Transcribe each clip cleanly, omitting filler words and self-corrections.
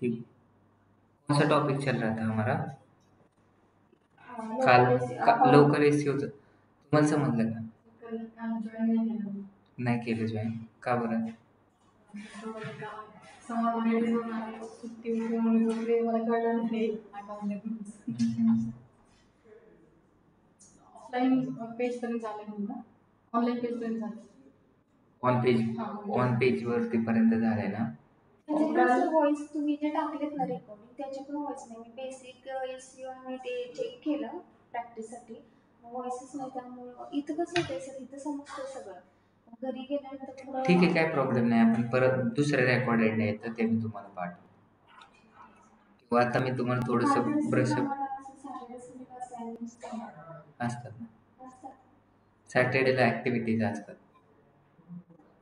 ठीक। कौन सा टॉपिक चल रहा था हमारा? काल लोकल एसईओ तुम्हाला समजलं का? नाही केलं जॉईन का बरं? ऑन पेज वरती पर्यंत झालंय ना? व्हॉइस तुम्ही जे टाकलेत ना रेकॉर्डिंग त्याचे पण व्हॉइस नाही. मी बेसिक एसईओ आणि ते चेक केलं प्रॅक्टिससाठी, व्हॉइसच नाही. त्यामुळे इथं कसं होतंय सर, इथं समजतंय सगळं. घरी गेल्यानंतर ठीक आहे, काय प्रॉब्लेम नाही. आपण परत दुसरं रेकॉर्डेड नाही तर ते मी तुम्हाला पाठवतो, किंवा आता मी तुम्हाला थोडंसं ब्रश असतात ना, सॅटर्डेला ॲक्टिव्हिटीज असतात.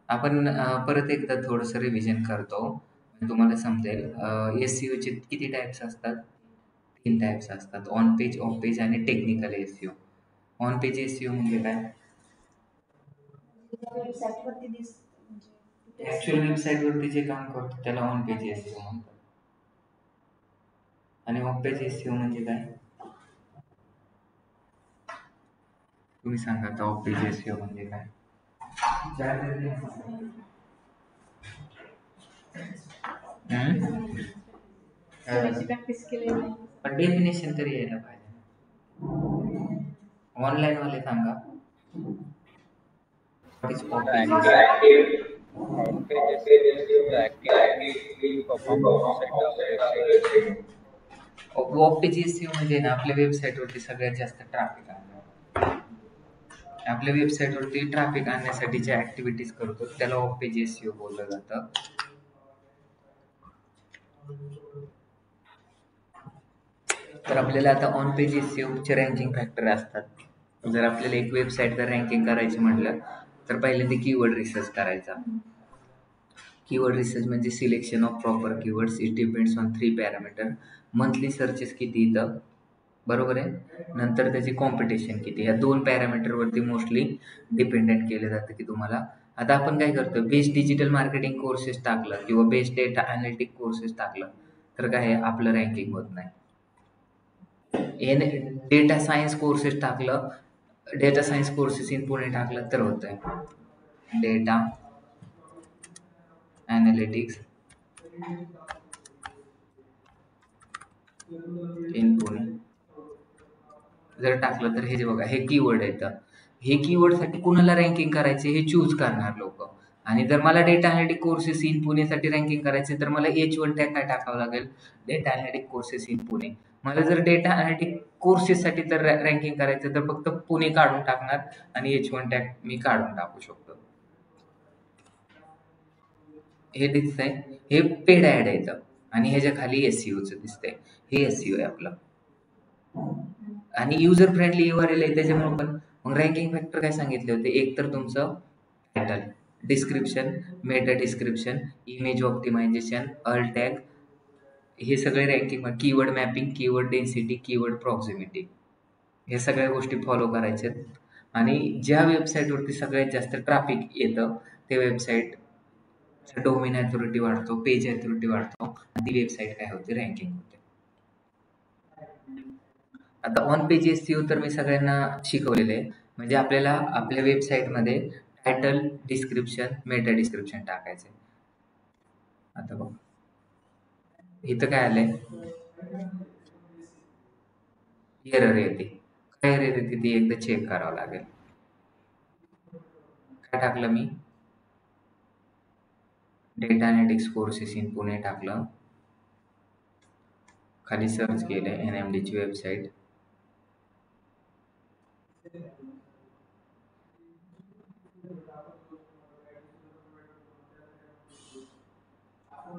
आपण परत एकदा थोडंसं रिव्हिजन करतो, तुम्हाला समजेल. एसईओचे किती टाईप्स असतात? 3 टाईप्स असतात: ऑन पेज, ऑफ पेज आणि technical SEO. On page SEO म्हणजे काय? ऍक्च्युअल वेबसाईटवरती जे काम करतो त्याला ऑन पेज एसईओ म्हणतात. आणि ऑफ पेज एसईओ म्हणजे काय? तुम्ही सांगा आता, ऑफ पेज एसईओ म्हणजे काय? पण डेफिनेशन तरी यायला पाहिजे. ऑनलाईन वाले सांगा. ऑफ पेज एसईओ म्हणजे ना, आपल्या वेबसाईटवरती सगळ्यात जास्त ट्रॅफिक आहे. आपल्या वेबसाईटवरती ट्रॅफिक आणण्यासाठी ज्या ऍक्टिव्हिटीज करतो त्याला ऑफ पेज एसईओ बोललं जातं. तर आपल्याला आता ऑन पेज एसईओचे रँकिंग फॅक्टर असतात. जर आपल्याला एक वेबसाईट जर रँकिंग करायची म्हटलं तर पहिल्यांदा कीवर्ड रिसर्च करायचा. कीवर्ड रिसर्च म्हणजे selection of proper keywords. It depends on 3 parameter. Monthly searches किती इथं, बरोबर आहे. नंतर त्याची कॉम्पिटिशन किती, या 2 पॅरामीटरवरती मोस्टली डिपेंडेंट केलं जातं की तुम्हाला. आता आपण काय करतो, बेस्ट डिजिटल मार्केटिंग कोर्सेस टाकलं किंवा बेस्ट डेटा अनालिटिक कोर्सेस टाकलं तर काय आहे, आपलं रँकिंग होत नाही. डेटा सायन्स कोर्सेस टाकलं, data science courses in Pune टाकलं तर होत आहे. डेटा अनालिटिक्स इन पुणे जर टाकलं तर हे जे बघा, हे कीवर्ड येतं. हे कीवर्डसाठी कुणाला रँकिंग करायचे हे चूज करणार लोक. आणि जर मला डेटा अनालिटिक कोर्सेस इन पुणेसाठी रँकिंग करायचे तर मला H1 टॅग काय टाकावं लागेल, data analytic courses in Pune. मला जर डेटा अनालिटिक कोर्सेससाठी तर रँकिंग करायचं तर फक्त पुणे काढून टाकणार आणि H1 टॅग मी काढून टाकू शकतो. हे दिसतंय, हे पेड ॲड येतं आणि ह्याच्या खाली एसईओचं दिसतंय. हे एसईओ आहे आपलं. आणि युजर फ्रेंडली URL आहे त्याच्यामुळे पण. मग रँकिंग फॅक्टर काय सांगितले होते, एक तर तुमचं title, description, meta description, image optimisation, alt tag, हे सगळे ranking. Keyword mapping, keyword density, keyword proximity, हे सगळ्या गोष्टी फॉलो करायच्या. आणि ज्या वेबसाईटवरती सगळ्यात जास्त ट्रॅफिक येतं ते वेबसाईट डोमेन अथॉरिटी वाढतो, पेज अथॉरिटी वाढतो आणि ती वेबसाईट काय होते, रँकिंग होते. आता ऑन पेज एसईओ तर मी सगळ्यांना शिकवलेले आहे. म्हणजे आपल्याला आपल्या वेबसाईटमध्ये टायटल, डिस्क्रिप्शन, मेटा डिस्क्रिप्शन टाकायचे. आता बघ इथं काय आलंय, एरर येते. काय एरर येते ती एकदा चेक करावं लागेल. काय टाकलं मी, data analytics courses in Pune टाकलं, खाली सर्च केलं NMD ची वेबसाईट.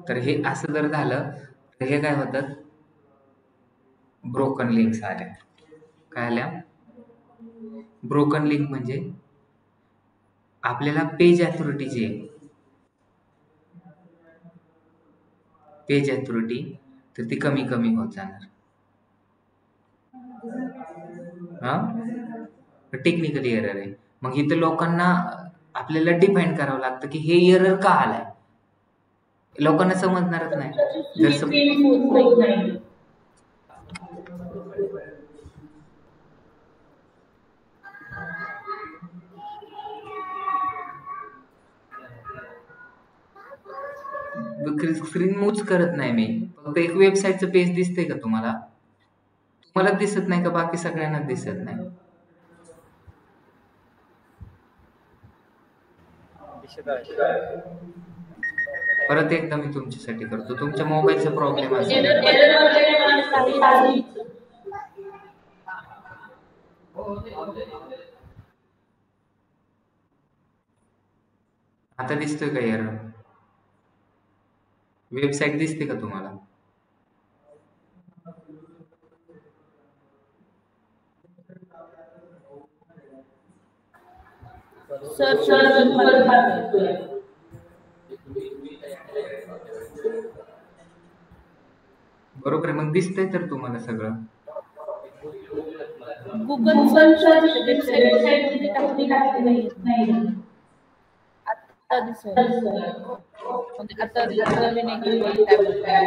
तर हे असं जर झालं तर हे काय होतं, ब्रोकन लिंक्स आल्या. काय आल्या, ब्रोकन लिंक. म्हणजे आपल्याला पेज अथॉरिटीची पेज अथॉरिटी तर ती कमी कमी होत जाणार. हा, टेक्निकली एरर आहे. मग इथं लोकांना आपल्याला डिफाईन करावं लागतं की हे एरर का आलाय. लोकांना समजणारच नाही. जर स्क्रीन प्रिंट होत नाही. स्क्रीन मूव्ह करत नाही मी, फक्त एक वेबसाईटचं पेज दिसतंय का तुम्हाला? तुम्हाला दिसत नाही का? बाकी सगळ्यांना दिसत नाही? परत एकदा मी तुमच्यासाठी करतो. तुमच्या मोबाईलचा प्रॉब्लेम असेल. आता दिसतोय का एरर? वेबसाईट दिसते का तुम्हाला? बरोबर आहे, मग दिसतंय तर तुम्हाला सगळं. गुगल सर्च वेबसाईट नाही. आता दिसेल. आता नवीन एक tab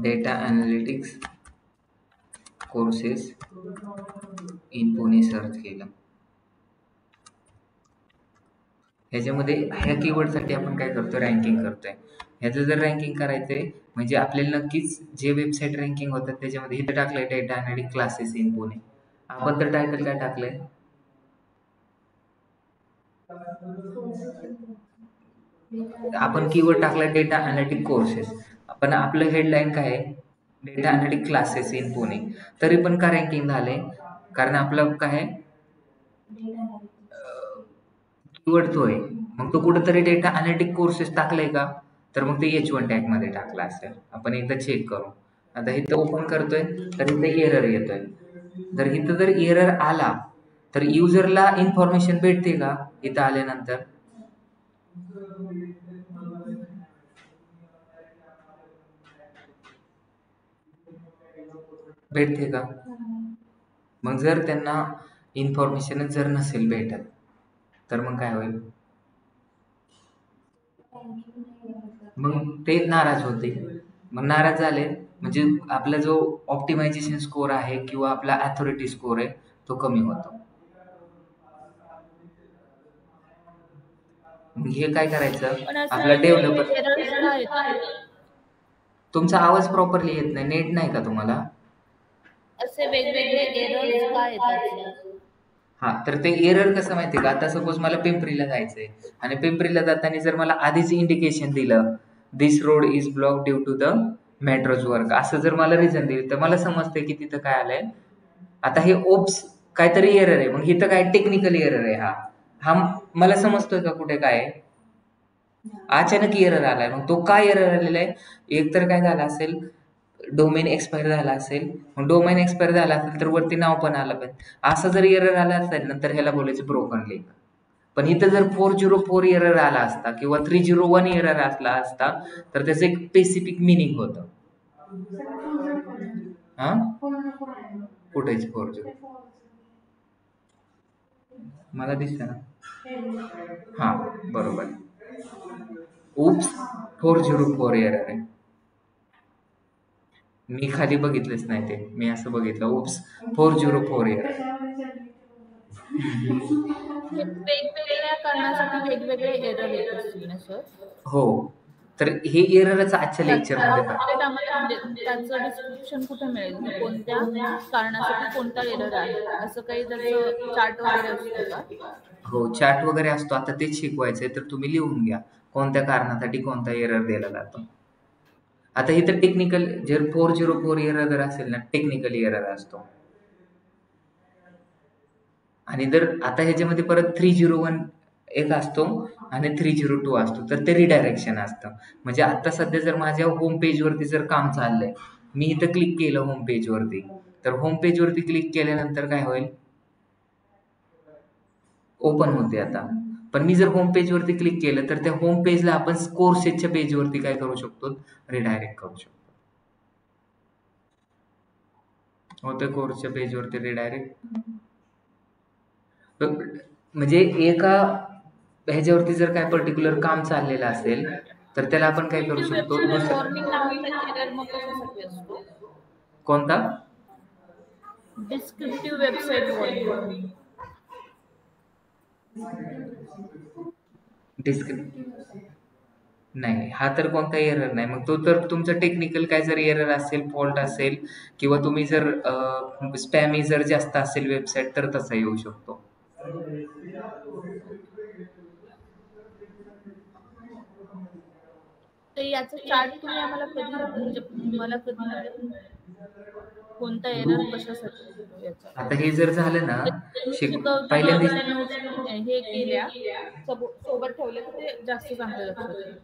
data analytics courses in Pune search केलं. ह्याच्यामध्ये ह्या कीवर्डसाठी आपण काय करतो? रँकिंग करतोय. ह्याचं जर रँकिंग करायचंय म्हणजे आपल्याला नक्कीच जे वेबसाईट रँकिंग होतात त्याच्यामध्ये इथं टाकलंय data analytics classes in Pune. आपण तर टायटल काय टाकलंय? आपण कीवर्ड टाकलाय डेटा अनालिटिक्स कोर्सेस. आपण आपलं हेडलाईन काय आहे? Data analytics classes in Pune. तरी पण का रँकिंग झालंय? कारण आपलं काय आहे? कीवर्ड तो आहे. मग तो कुठेतरी डेटा अनालिटिक्स कोर्सेस टाकलाय का? तर मग ते H1 टॅग मध्ये टाकला असेल. आपण एकदा चेक करू. आता इथं ओपन करतोय तर इथं एरर येतोय. जर इथं जर एरर आला तर युजरला इन्फॉर्मेशन भेटते का इथं आल्यानंतर? भेटते का? मग जर त्यांना इन्फॉर्मेशनच जर नसेल भेटत तर मग काय होईल? मग ते नाराज होते. मग नाराज झाले म्हणजे आपला जो ऑप्टिमायझेशन स्कोर आहे किंवा आपला अथॉरिटी स्कोर आहे तो कमी होतो. मग हे काय करायचं? आपला डेव्हलपर. तुमचा आवाज प्रॉपरली येत नाही. नेट नाही का तुम्हाला? असे वेगवेगळे एरर्स का येतात? हा, तर ते एरर कसं माहिती का? आता सपोज मला पिंपरीला जायचंय आणि पिंपरीला जाताना जर मला आधीच इंडिकेशन दिलं this road is block due to the metros work, असं जर मला रिझन दिलं तर मला समजतंय की तिथं काय आलंय. आता हे ओप्स काहीतरी एरर आहे. मग इथं काय टेक्निकल एरर आहे. हा मला समजतोय का कुठे काय आहे? अचानक एरर आलाय. मग तो काय एरर आलेला आहे? एक तर काय झालं असेल, डोमेन एक्सपायर झाला असेल. मग डोमेन एक्सपायर झाला असेल तर वरती नाव पण आलं पाहिजे. असं जर एरर आला असेल नंतर ह्याला बोलायचं ब्रोकन लिंक. पण इथं जर 404 एरर आला असता किंवा 301 एरर असला असता तर त्याचं एक स्पेसिफिक मिनिंग होतं. हा, कुठेच 40 मला दिसतं ना. हा, बरोबर. उप्स 404 एरर आहे. मी खाली बघितलेच नाही ते. मी असं बघितलं उप्स 404 एरर. वेगवेगळ्या कारणासाठी वेगवेगळे एरर येत असतील ना सर? हो, तर हे एररच आजच्या लेक्चरमध्ये त्याचं डिस्क्रिप्शन कुठे मिळेल? कोणत्या कारणासाठी कोणता एरर आहे असं काही त्याचं चार्ट वगैरे असतो का? हो, चार्ट वगैरे असतो. आता तेच शिकवायचंय तर तुम्ही लिहून घ्या कोणत्या कारणासाठी कोणता एरर दिला जातो. आता इथं टेक्निकल जर 404 एरर जर असेल ना, टेक्निकल एरर असतो. आणि जर आता ह्याच्यामध्ये परत 301 एक असतो आणि 302 असतो तर ते रिडायरेक्शन असतं. म्हणजे आता सध्या जर माझ्या होम पेजवरती जर काम चाललंय, मी इथं क्लिक केलं होम पेजवरती, तर होम पेजवरती क्लिक केल्यानंतर काय होईल? ओपन होते आता. पण मी जर होम पेजवरती क्लिक केलं तर त्या होम पेजला आपण कोर्सेसच्या पेजवरती काय करू शकतो? रिडायरेक्ट करू शकतो. होतं कोर्सच्या पेजवरती रिडायरेक्ट. म्हणजे एका ह्याच्यावरती जर काय पर्टिक्युलर काम चाललेलं असेल तर त्याला आपण काय करू डिस्क्रिप्टिव्ह शकतो वेबसाईट दुसरं. वॉर्निंग नावाचा एरर मग कशासाठी असतो? कोणता? Descriptive website warning. नाही, हा तर कोणता एरर नाही. मग तो तर तुमचं टेक्निकल काय जर एरर असेल, फॉल्ट असेल किंवा तुम्ही जर स्पॅमी जर जास्त असेल वेबसाईट तर तसा येऊ शकतो. तर याचा चार्ट तुम्ही आम्हाला कधी म्हणजे मला कधी मिळेल? कोणता एरर कशासाठी येतो याचा? आता हे जर झालं ना, तुम्ही शिक शिकवताना पहिल्यांदा त्या नोट्स हे केल्या सोबत ठेवल्या तर ते जास्त चांगलं लक्षात येईल.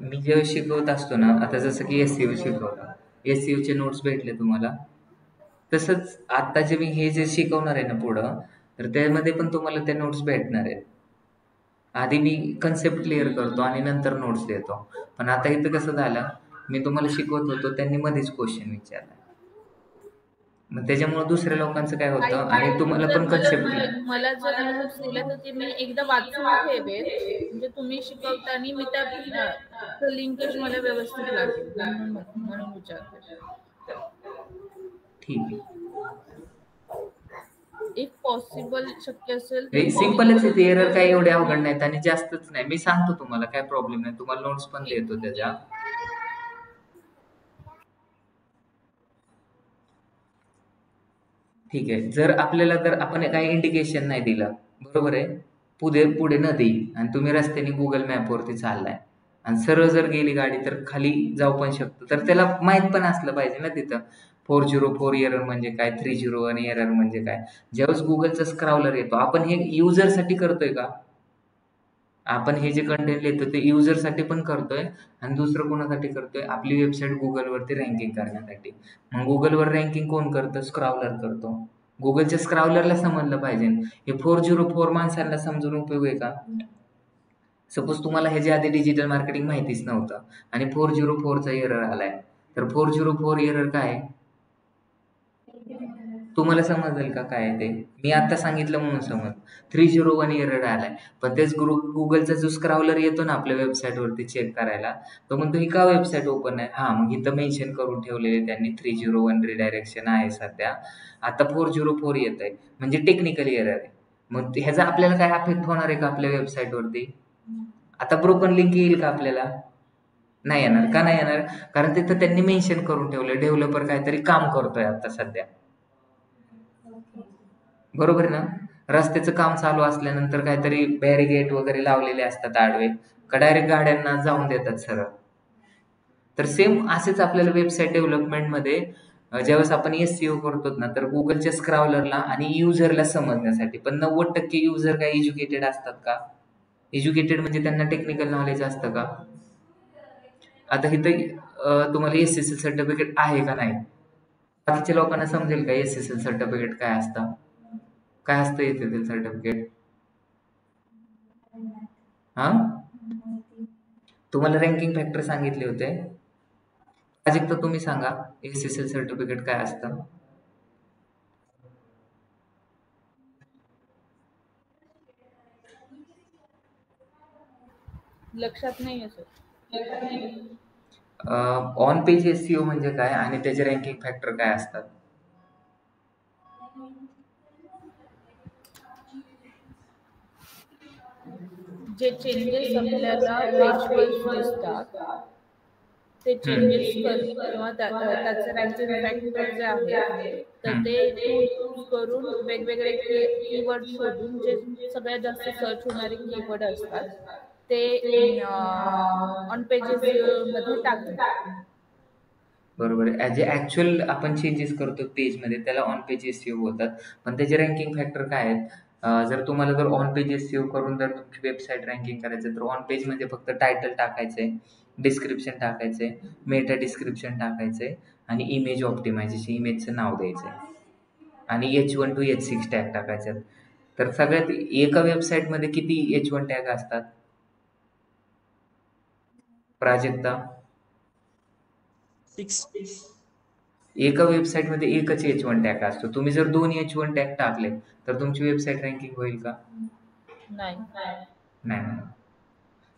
मी जेव्हा शिकवत असतो ना, आता जसं की SEO शिकवला, SEO चे नोट्स भेटले तुम्हाला, तसंच आता जे मी हे जे शिकवणार आहे ना पुढं, तर त्यामध्ये पण तुम्हाला ते नोट्स भेटणार आहेत. आधी मी कन्सेप्ट क्लिअर करतो आणि नंतर नोट्स देतो. पण आता इथं कसं झालं, मी तुम्हाला शिकवत होतो, त्यांनी मध्येच क्वेश्चन विचारला. मग त्याच्यामुळे दुसऱ्या लोकांचं काय काही होतं आणि काही तुम्हाला जर पण मला कन्सेप्ट मला जर नोट्स दिल्या तर ते मी एकदा वाचून ठेवेल, म्हणजे तुम्ही शिकवताना मी त्या लिंकेज मला व्यवस्थित लागेल म्हणून विचारते. ठीक आहे. इफ पॉसिबल शक्य असेल तर हे तुम्ही सिम्पलच आहे, एरर काही एवढे अवघड नाहीत आणि जास्तच नाही. मी सांगतो तुम्हाला काय प्रॉब्लेम नाही, तुम्हाला नोट्स पण देतो त्याच्या. ठीक आहे. जर आपल्याला जर आपण काही इंडिकेशन नाही दिलं, बरोबर आहे, पुढे पुढे नदी आणि तुम्ही रस्त्याने गुगल मॅपवरती चाललाय आणि सरळ जर गेली गाडी तर खाली जाऊ पण शकतो, तर त्याला माहित पण असलं पाहिजे ना तिथं 404 एरर म्हणजे काय, 301 एरर म्हणजे काय. ज्यावेळेस गुगलचा स्क्रॉलर येतो, आपण हे युजरसाठी करतोय का? आपण हे जे कंटेंट लिहितो ते युजरसाठी पण करतोय आणि दुसरं कोणासाठी करतोय? आपली वेबसाईट गुगलवरती रँकिंग करण्यासाठी. मग गुगलवर रँकिंग कोण करतं? स्क्रॉलर करतो. गुगलच्या स्क्रॉलरला समजलं पाहिजे. हे 404 माणसांना समजून उपयोग आहे का? सपोज तुम्हाला ह्याच्या आधी डिजिटल मार्केटिंग माहितीच नव्हतं आणि 404चा एरर आलाय. तर 404 एरर काय आहे? तुम्हाला समजेल का काय आहे ते? मी आता सांगितलं म्हणून समज. 301 एरर आलाय. पण तेच गुगलचा जो स्क्रॉलर येतो ना आपल्या वेबसाईटवरती चेक करायला, तो म्हणतो ही का वेबसाईट ओपन आहे? हां, मग इथं मेन्शन करून ठेवलेले त्यांनी 301 रिडायरेक्शन आहे सध्या. आता 404 येतंय. म्हणजे टेक्निकल एरर आहे. मग ह्याचा आपल्याला काय अफेक्ट होणार आहे का आपल्या वेबसाईटवरती? आता ब्रोकन लिंक येईल का आपल्याला? नाही येणार. का नाही येणार? कारण तिथं त्यांनी मेन्शन करून ठेवलंय डेव्हलपर काहीतरी काम करतोय आता सध्या. बरोबर आहे ना? रस्त्याचं काम चालू असल्यानंतर काहीतरी बॅरिगेट वगैरे लावलेले असतात आडवे, का डायरेक्ट गाड्यांना जाऊन देतात सरळ. तर सेम असेच आपल्याला वेबसाईट डेव्हलपमेंटमध्ये ज्यावेळेस आपण SEO करतो ना, तर गुगलच्या स्क्रॉलरला आणि युजरला समजण्यासाठी. पण 90% युजर काय एज्युकेटेड असतात का? एज्युकेटेड म्हणजे त्यांना टेक्निकल नॉलेज असतं का? आता इथं तुम्हाला SSL सर्टिफिकेट आहे का नाही? बाकीच्या लोकांना समजेल का SSL सर्टिफिकेट काय असतं? काय असतं SSL सर्टिफिकेट? हा? तुम्हाला रँकिंग फॅक्टर सांगितले होते. प्राजक्ता तुम्ही सांगा SSL सर्टिफिकेट काय असतं? लक्षात नाही आहे सर. ऑन पेज SEO म्हणजे काय आणि त्याचे रँकिंग फॅक्टर काय असतात? जे चेंजेस आपल्याला पेजवर दिसतात ते चेंजेस किंवा त्याचे रँकिंग फॅक्टर जे आहेत तर ते टूल यूज करून वेगवेगळे कीवर्ड शोधून जे सगळ्यात जास्त सर्च होणारे कीवर्ड असतात ते ऑन पेजेस मध्ये टाकणे. बरोबर आहे. जे ऍक्च्युअल आपण चेंजेस करतो पेजमध्ये त्याला ऑन पेज SEO बोलतात. पण त्याचे रँकिंग फॅक्टर काय आहेत? जर तुम्हाला जर ऑन पेज SEO करून जर तुमची वेबसाईट रँकिंग करायचं तर ऑन पेज म्हणजे फक्त टायटल टाकायचंय, डिस्क्रिप्शन टाकायचंय, मेटा डिस्क्रिप्शन टाकायचंय आणि इमेज ऑप्टिमायझेशन, इमेजचं नाव द्यायचंय आणि H1 to H6 टॅग टाकायचे. तर सगळ्यात एका वेबसाईटमध्ये किती H1 टॅग असतात? प्राजक्ता? 6. एका वेबसाईटमध्ये एकच H1 टॅग असतो. तुम्ही जर 2 H1 टॅग टाकले तर तुमची वेबसाईट रँकिंग होईल का? नाही. नाही होणार.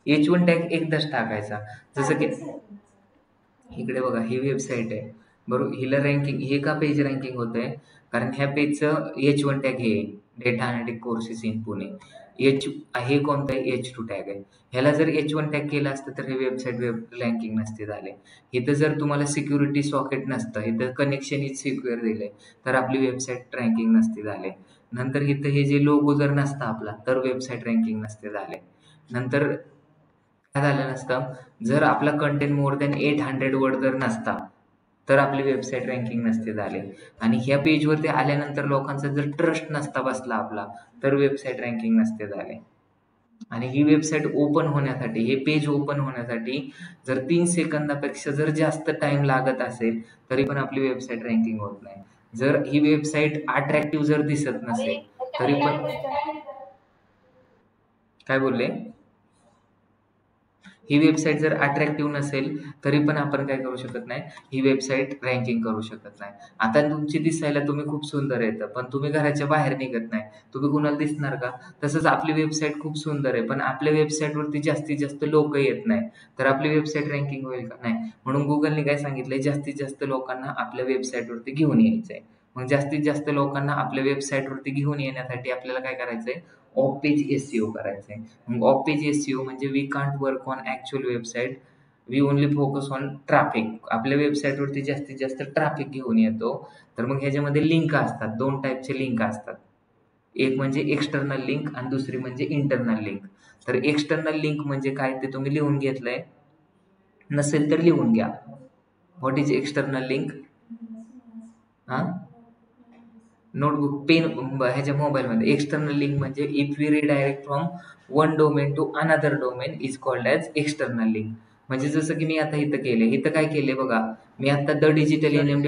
H1 टॅग एकदाच टाकायचा. जसं की इकडे बघा, ही वेबसाईट आहे बरोबर, हिला रँकिंग, हे का पेज रँकिंग होत आहे? कारण ह्या पेजचं H1 टॅग हे data analytic courses in Pune. हे कोणतं आहे? H2 टॅग आहे. ह्याला जर H1 टॅग केलं असतं तर हे वेबसाईट रँकिंग नसते झाले. इथं जर तुम्हाला सिक्युरिटी सॉकेट नसतं, इथं कनेक्शन इज सिक्युअर दिले तर आपली वेबसाईट रँकिंग नसते झाले. नंतर इथं हे जे लोगो जर नसता आपला तर वेबसाईट रँकिंग नसते झाले. नंतर काय झालं नसतं, जर आपला कंटेंट मोर दॅन 800 वर्ड जर नसता तर आपली वेबसाईट रँकिंग नसते झाले. आणि ह्या पेजवरती आल्यानंतर लोकांचा जर ट्रस्ट नसता बसला आपला तर वेबसाईट रँकिंग नसते झाले. आणि ही वेबसाईट ओपन होण्यासाठी, हे पेज ओपन होण्यासाठी जर 3 सेकंदापेक्षा जर जास्त टाइम लागत असेल तरी पण आपली वेबसाईट रँकिंग होत नाही. जर ही वेबसाईट अट्रॅक्टिव्ह जर दिसत नसेल तरी पण, काय बोलले, ही वेबसाईट जर अट्रॅक्टिव्ह नसेल तरी पण आपण काय करू शकत नाही, ही वेबसाईट रँकिंग करू शकत नाही. आता तुमची दिसायला तुम्ही खूप सुंदर येतं पण तुम्ही घराच्या बाहेर निघत नाही, तुम्ही कुणाला दिसणार का? तसंच आपली वेबसाईट खूप सुंदर आहे पण आपल्या वेबसाईटवरती जास्तीत जास्त लोक येत नाही तर आपली वेबसाईट रँकिंग होईल का? नाही. म्हणून गुगलने काय सांगितलंय, जास्तीत जास्त लोकांना आपल्या वेबसाईटवरती घेऊन यायचं आहे. मग जास्तीत जास्त लोकांना आपल्या वेबसाईटवरती घेऊन येण्यासाठी आपल्याला काय करायचंय, ऑफ पेज SEO करायचंय. मग ऑफ पेज SEO म्हणजे we can't work on actual website, we only focus on traffic. आपल्या वेबसाईटवरती जास्तीत जास्त ट्रॅफिक घेऊन येतो. तर मग ह्याच्यामध्ये लिंक असतात, 2 टाईपचे लिंक असतात. एक म्हणजे एक्सटर्नल लिंक आणि दुसरी म्हणजे इंटरनल लिंक. तर एक्सटर्नल लिंक म्हणजे काय ते तुम्ही लिहून घेतलंय, नसेल तर लिहून घ्या. What is external link? हां, नोटबुक, पेन, ह्याच्या मोबाईलमध्ये. एक्सटर्नल लिंक म्हणजे if we redirect from one domain to another domain is called as external link. म्हणजे जसं की मी आता इथं केले, इथं काय केले बघा, मी आता द डिजिटल NMD.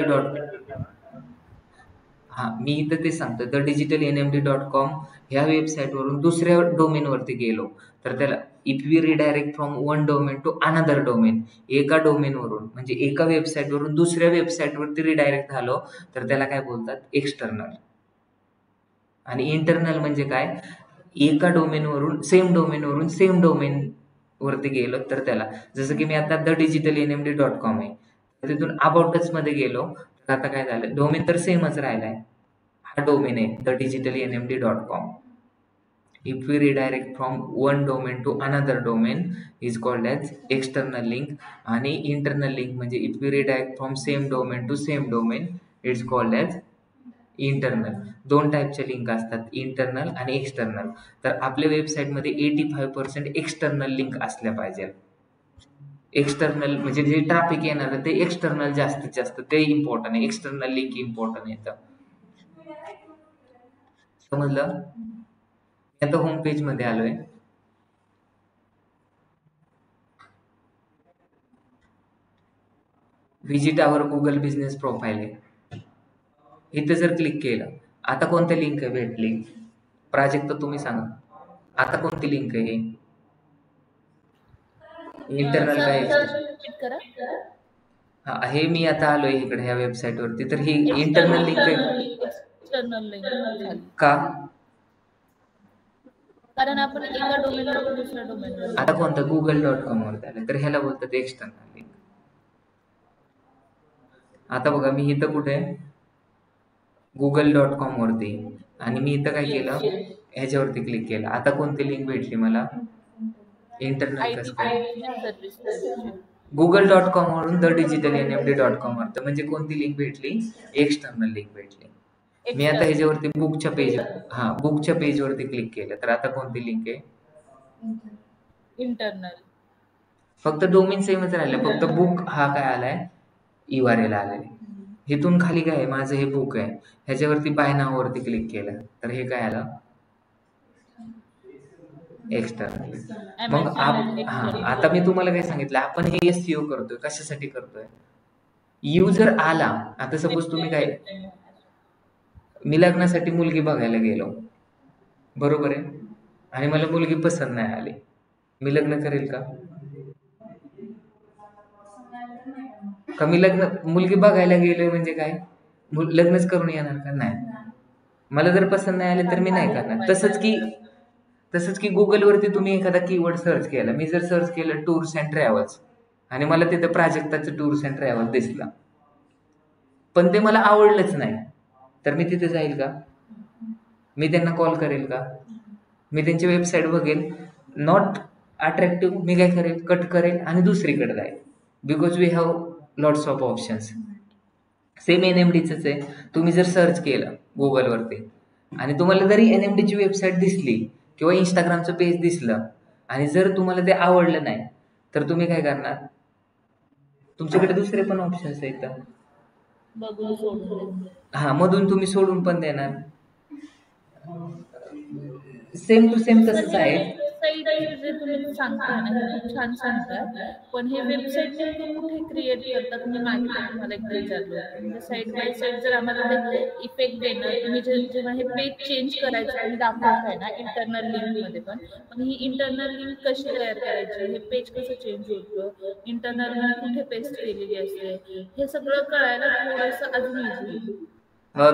हां, मी इथं ते सांगतो, द डिजिटल NMD.com ह्या वेबसाईटवरून दुसऱ्या डोमेनवरती गेलो तर त्याला if we redirect from one domain to another domain, एका डोमेनवरून म्हणजे एका वेबसाईटवरून दुसऱ्या वेबसाईटवरती रिडायरेक्ट झालो तर त्याला काय बोलतात, एक्सटर्नल. आणि इंटरनल म्हणजे काय, एका डोमेनवरून सेम डोमेन वरती गेलो तर त्याला, जसं की मी आता द डिजिटल NMD.com आहे तर तिथून अबाउटच मध्ये गेलो तर आता काय झालं, डोमेन तर सेमच राहिलाय, हा डोमेन आहे the digital NMD.com. If we redirect from one domain to another domain is called as external link. आणि इंटरनल लिंक म्हणजे if we redirect from same domain to same domain it's called as internal. 2 टाईपचे link असतात, internal आणि external. तर आपल्या वेबसाईटमध्ये 85% external link असल्या पाहिजे. External म्हणजे जे ट्रॅफिक येणार आहे ते एक्सटर्नल जास्तीत जास्त, ते इम्पॉर्टंट आहे. एक्सटर्नल लिंक इम्पॉर्टंट येतं. समजलं? आता होम पेज मध्ये आलोय. विजिट आवर गुगल बिझनेस प्रोफाईल आहे, इथं जर क्लिक केलं, आता कोणत्या लिंक भेटली, प्राजक्त तुम्ही सांगा, आता कोणती लिंक आहे? इंटरनल सर काय रिपीट करा. हा, हे मी आता आलोय इकडे ह्या वेबसाईट वरती तर ही इंटरनल लिंक आहे. एक्सटर्नल लिंक झाली का? कारण आपण एका डोमेन वरून दुसऱ्या डोमेन वर आता कोणतं, google.com वर झालं तर ह्याला बोलतात एक्सटर्नल लिंक. आता बघा मी इथं कुठे आहे, google.com वरती, आणि मी इथं काय केलं, ह्याच्यावरती क्लिक केलं. आता कोणती लिंक भेटली मला, इंटरनल कसं काय, सर्व्हिस. google.com वरून द डिजिटल NMD.com वर, म्हणजे कोणती लिंक भेटली, एक्सटर्नल लिंक भेटली. मी आता ह्याच्यावरती बुकच्या पेजवरती क्लिक केलं तर आता कोणती लिंक आहे, इंटरनल. फक्त डोमेन सेमच राहिलं, फक्त बुक हा काय आलाय, URL आलाय. इथून खाली काय आहे, माझं हे बुक आहे, ह्याच्यावरती बाय नाव वरती क्लिक केलं तर हे काय आलं, एक्सटर्नल. मग आता मी तुम्हाला काय सांगितलं, आपण हे SEO करतोय कशासाठी करतोय, युजर आला. आता सपोज तुम्ही काय, मी लग्नासाठी मुलगी बघायला गेलो, बरोबर आहे, आणि मला मुलगी पसंत नाही आली, मी लग्न करेल का? का मी मुलगी बघायला गेलोय म्हणजे काय लग्नच करून येणार का? नाही. मला जर पसंत नाही आले तर मी नाही करणार. तसंच की गुगलवरती तुम्ही एखादा कीवर्ड सर्च केला, मी जर सर्च केलं टूर्स अँड ट्रॅव्हल्स आणि मला तिथं प्राजक्ताचं टूर्स अँड ट्रॅव्हल्स दिसलं, पण ते मला आवडलंच नाही, तर मी तिथे जाईल का? मी त्यांना कॉल करेल का? मी त्यांची वेबसाईट बघेल, नॉट अट्रॅक्टिव्ह, मी काय करेल, कट करेल आणि दुसरीकडे जाईल. Because we have lots of options. Same NMDचंच आहे. तुम्ही जर सर्च केलं गुगलवरती आणि तुम्हाला जरी NMDची वेबसाईट दिसली किंवा इंस्टाग्रामचं पेज दिसलं आणि जर तुम्हाला ते आवडलं नाही, तर तुम्ही काय करणार? तुमच्याकडे दुसरे पण ऑप्शन्स आहेत. बघून सोडून हा, मधून तुम्ही सोडून पण देणार. सेम टू सेम तसंच आहे. वेबसाईट जे तुम्ही सांगताय ना, हे खूप छान सांगताय, पण हे वेबसाईट नेमकं कुठे क्रिएट करतात? मी मागे पण तुम्हाला एकदा विचारलं होतं. म्हणजे साईड बाय साईड जर आम्हाला ते इफेक्ट देणं, तुम्ही जेव्हा हे पेज चेंज करायचं तुम्ही दाखवताय ना इंटरनल लिंक मध्ये पण ही इंटरनल लिंक कशी तयार करायची, हे पेज कसं चेंज होतं, इंटरनल लिंक कुठे पेस्ट केलेली असते, हे सगळं कळायला थोडंसं अजून इझी.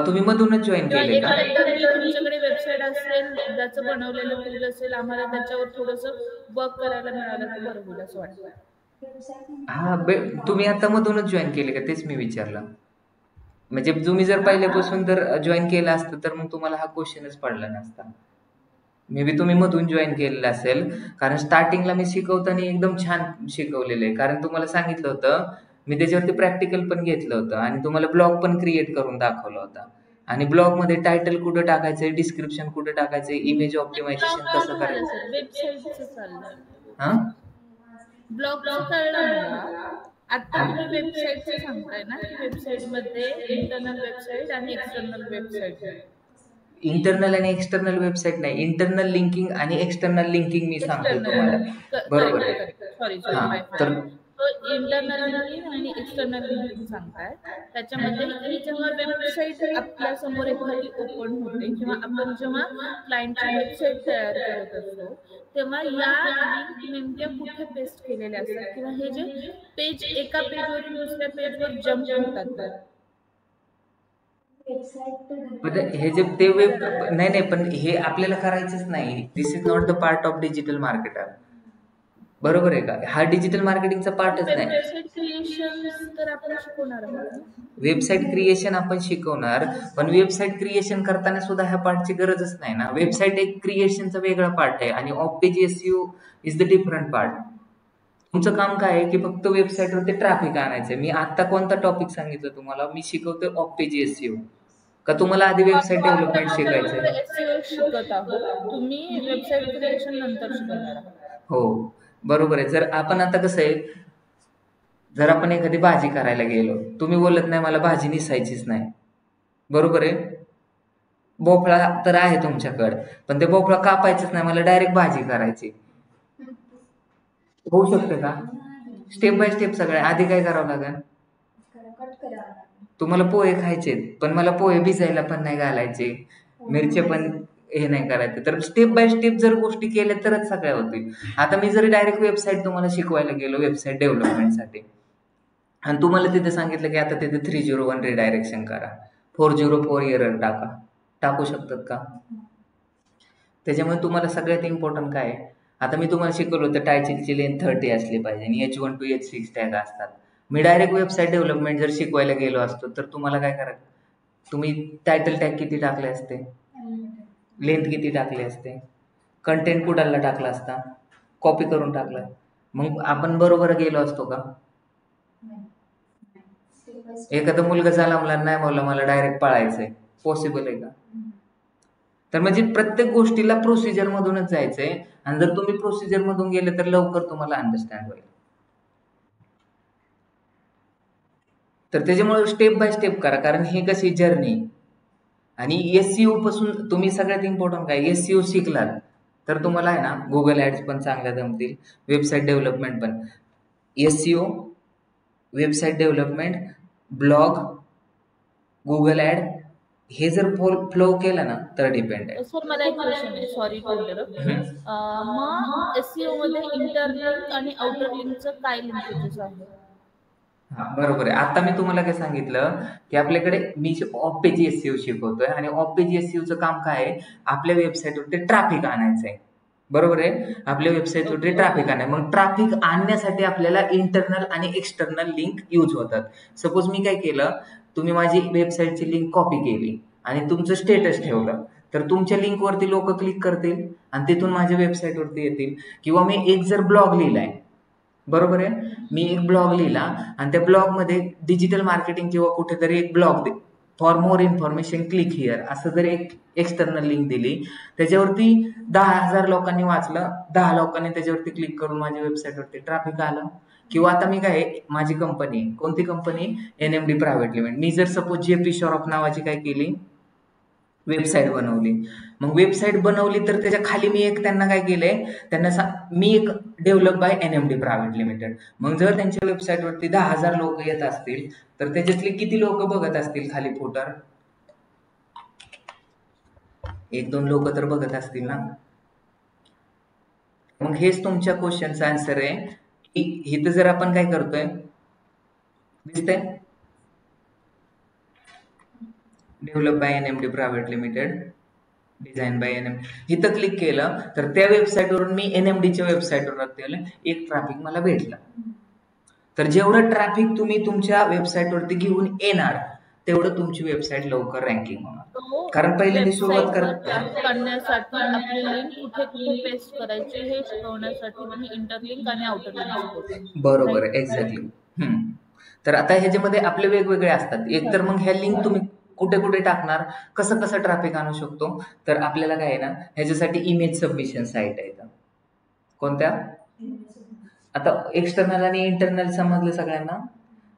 तुम्ही मधूनच जॉईन केले का? तुमच्याकडे वेबसाईट असेल ज्याचं बनवलेलं टूल असेल, आम्हाला त्याच्यावर थोडंसं वर्क करायला मिळालं तर बरं होईल असं वाटतं. हा, तुम्ही आता मधूनच जॉईन केले का तेच मी विचारलं. म्हणजे तुम्ही जर पहिल्यापासून जर जॉईन केलं असतं तर मग तुम्हाला हा क्वेश्चनच पडला नसता. मे बी तुम्ही मधून जॉईन केलेलं असेल, कारण स्टार्टिंगला मी शिकवताना एकदम छान शिकवलेलं आहे. कारण तुम्हाला सांगितलं होतं, मी त्याच्यावरती प्रॅक्टिकल पण घेतलं होतं आणि तुम्हाला ब्लॉग पण क्रिएट करून दाखवला होता. आणि ब्लॉगमध्ये टायटल कुठं टाकायचंय, डिस्क्रिप्शन कुठं टाकायचंय, इमेज ऑप्टिमायझेशन कसं करायचं. वेबसाईटचं चाललंय. हा, ब्लॉगचं कळलं मला. आता तुम्ही वेबसाईटचं सांगताय ना, की वेबसाईटमध्ये इंटरनल वेबसाईट आणि एक्सटर्नल वेबसाईट. इंटरनल आणि एक्सटर्नल वेबसाईट नाही, इंटरनल लिंकिंग आणि एक्सटर्नल लिंकिंग मी सांगतो तुम्हाला. बरोबर आहे. सॉरी हा, तर इंटरनल लिंकिंग आणि एक्सटर्नल लिंकिंग सांगताय. त्याच्यामध्ये ही जेव्हा वेबसाईट आपल्या समोर एखादी ओपन होते किंवा आपण जेव्हा क्लायंटची वेबसाईट तयार करत असतो, तेव्हा या लिंक नेमक्या कुठे पेस्ट केलेल्या असतात किंवा हे जे पेज एका पेजवरून दुसऱ्या पेजवर जम्प होतात. हे जे ते वेब नाही, पण हे आपल्याला करायचंच नाही. This is not the part of digital marketer. बरोबर आहे का? हा डिजिटल मार्केटिंगचा पार्टच नाही. वेबसाईट क्रिएशन आपण शिकवणार, पण वेबसाईट क्रिएशन करताना सुद्धा ह्या पार्टची गरजच नाही ना. वेबसाईट एक क्रिएशनचा वेगळा पार्ट आहे आणि of page SEO is the different part. तुमचं काम काय आहे की फक्त वेबसाईटवरती ट्रॅफिक आणायचं. मी आता कोणता टॉपिक सांगितलं तुम्हाला? मी शिकवतोय ऑफ पेज SEO. का तुम्हाला आधी वेबसाईट डेव्हलपमेंट शिकायचं आहे? तुम्ही वेबसाईट क्रिएशन नंतर शिकवणार. हो, बरोबर आहे. जर आपण आता कसं आहे, जर आपण एखादी भाजी करायला गेलो, तुम्ही बोलत नाही मला भाजी निसायचीच नाही, बरोबर आहे. भोपळा तर आहे तुमच्याकडं, पण ते भोपळा कापायचंच नाही, मला डायरेक्ट भाजी करायची. होऊ शकतं का? स्टेप बाय स्टेप सगळं. आधी काय करावं लागेल? तुम्हाला पोहे खायचे, पण मला पोहे भिजायला पण नाही घालायचे, मिरच्या पण हे नाही करायचं. तर स्टेप बाय स्टेप जर गोष्टी केल्या तरच सगळ्या होतील. आता मी जरी डायरेक्ट वेबसाईट तुम्हाला शिकवायला गेलो वेबसाईट डेव्हलपमेंटसाठी आणि तुम्हाला तिथे सांगितलं की आता तिथे 301 रिडायरेक्शन करा, 404 एरर टाकू शकतात का? त्याच्यामुळे तुम्हाला सगळ्यात इम्पॉर्टंट काय आहे, आता मी तुम्हाला शिकवलं होतं टायटलची लेंथ 30 असली पाहिजे आणि H1 to H6 टॅग असतात. मी डायरेक्ट वेबसाईट डेव्हलपमेंट जर शिकवायला गेलो असतो तर तुम्हाला काय करायचं? तुम्ही टायटल टॅग किती टाकले असते, लेंथ किती टाकली असते, कंटेंट कुठाला टाकला असता, कॉपी करून टाकला, मग आपण बरोबर गेलो असतो का? एखादा मुलगा झाला मला नाही बोलला मला डायरेक्ट पळायचंय, पॉसिबल आहे का? तर म्हणजे प्रत्येक गोष्टीला प्रोसिजर मधूनच जायचंय आणि जर तुम्ही प्रोसिजर मधून गेले तर लवकर तुम्हाला अंडरस्टँड होईल. तर त्याच्यामुळे स्टेप बाय स्टेप करा, कारण हे कशी जर्नी. आणि SEO पासून तुम्ही सगळ्यात इम्पॉर्टंट काय, SEO शिकलात तर तुम्हाला आहे ना गुगल ऍड्स पण चांगल्या जमतील, वेबसाईट डेव्हलपमेंट पण. SEO, website development, blog, Google ad हे जर फ्लो केलं ना तर डिपेंड आहे. सर मला एक क्वेश्चन आहे, सॉरी टू इंटरप्ट. मग SEO मध्ये इंटर लिंक आणि आउटर लिंकचं काय लिंकेजेस आहे? हा बरोबर आहे. आता मी तुम्हाला काय सांगितलं, की आपल्याकडे मी ऑफ पेज एसईओ शिकवतोय आणि ऑफ पेज एसईओचं काम काय आहे, आपल्या वेबसाईटवरती ट्रॅफिक आणायचं आहे. बरोबर आहे. आपल्या वेबसाईटवरती ओके. ट्रॅफिक आणाय. मग ट्रॅफिक आणण्यासाठी आपल्याला इंटरनल आणि एक्सटर्नल लिंक यूज होतात. सपोज मी काय केलं, तुम्ही माझी वेबसाईटची लिंक कॉपी केली आणि तुमचं स्टेटस ठेवलं, तर तुमच्या लिंकवरती लोक क्लिक करतील आणि तिथून माझ्या वेबसाईटवरती येतील. किंवा मी एक जर ब्लॉग लिहिलाय, बरोबर आहे, मी एक ब्लॉग लिहिला आणि त्या ब्लॉगमध्ये डिजिटल मार्केटिंग किंवा कुठेतरी एक blog for more information click here असं जर एक एक्सटर्नल लिंक दिली, त्याच्यावरती 10,000 लोकांनी वाचलं, 10 लोकांनी त्याच्यावरती क्लिक करून माझ्या वेबसाईटवरती ट्रॅफिक आलं. किंवा आता मी काय, माझी कंपनी, कोणती कंपनी, NMD प्रायव्हेट लिमिटेड, मी जर सपोज JP शॉप नावाची काय केली, वेबसाईट बनवली. मग वेबसाईट बनवली तर त्याच्या खाली मी एक त्यांना काय केलंय, त्यांना मी एक develop by NMD private limited. मग जर त्यांच्या वेबसाईटवरती 10,000 लोक येत असतील, तर त्याच्यातले किती लोक बघत असतील खाली फुटर? 1-2 लोक तर बघत असतील ना. मग हेच तुमच्या क्वेश्चनचा आन्सर आहे, की इथं जर आपण काय करतोय, दिसतंय, develop by NMD private limited, design by NMD, इथं क्लिक केलं तर त्या वेबसाईटवरून मी NMDच्या वेबसाईटवर एक ट्रॅफिक मला भेटलं. तर जेवढं ट्रॅफिक तुम्ही तुमच्या वेबसाईटवरती घेऊन येणार, तेवढं तुमची वेबसाईट लवकर रँकिंग होणार. तो कारण पहिल्यांदा सुरुवात वेबसाईटवर कर. ट्रॅफिक आणण्यासाठी आपली लिंक कुठे कुठे पेस्ट करायची हे शिकवण्यासाठी तुम्ही इंटरलिंक आणि आउटर लिंक शिकवता. बरोबर राईट? आहे, एक्झॅक्टली. तर आता ह्याच्यामध्ये आपले वेगवेगळे असतात. एक तर मग ह्या लिंक तुम्ही कुठे कुठे टाकणार, कसं कसं ट्रॅफिक आणू शकतो, तर आपल्याला काय आहे ना, ह्याच्यासाठी इमेज सबमिशन साईट आहे. कोणत्या? आता एक्सटर्नल आणि इंटरनल समजलं सगळ्यांना.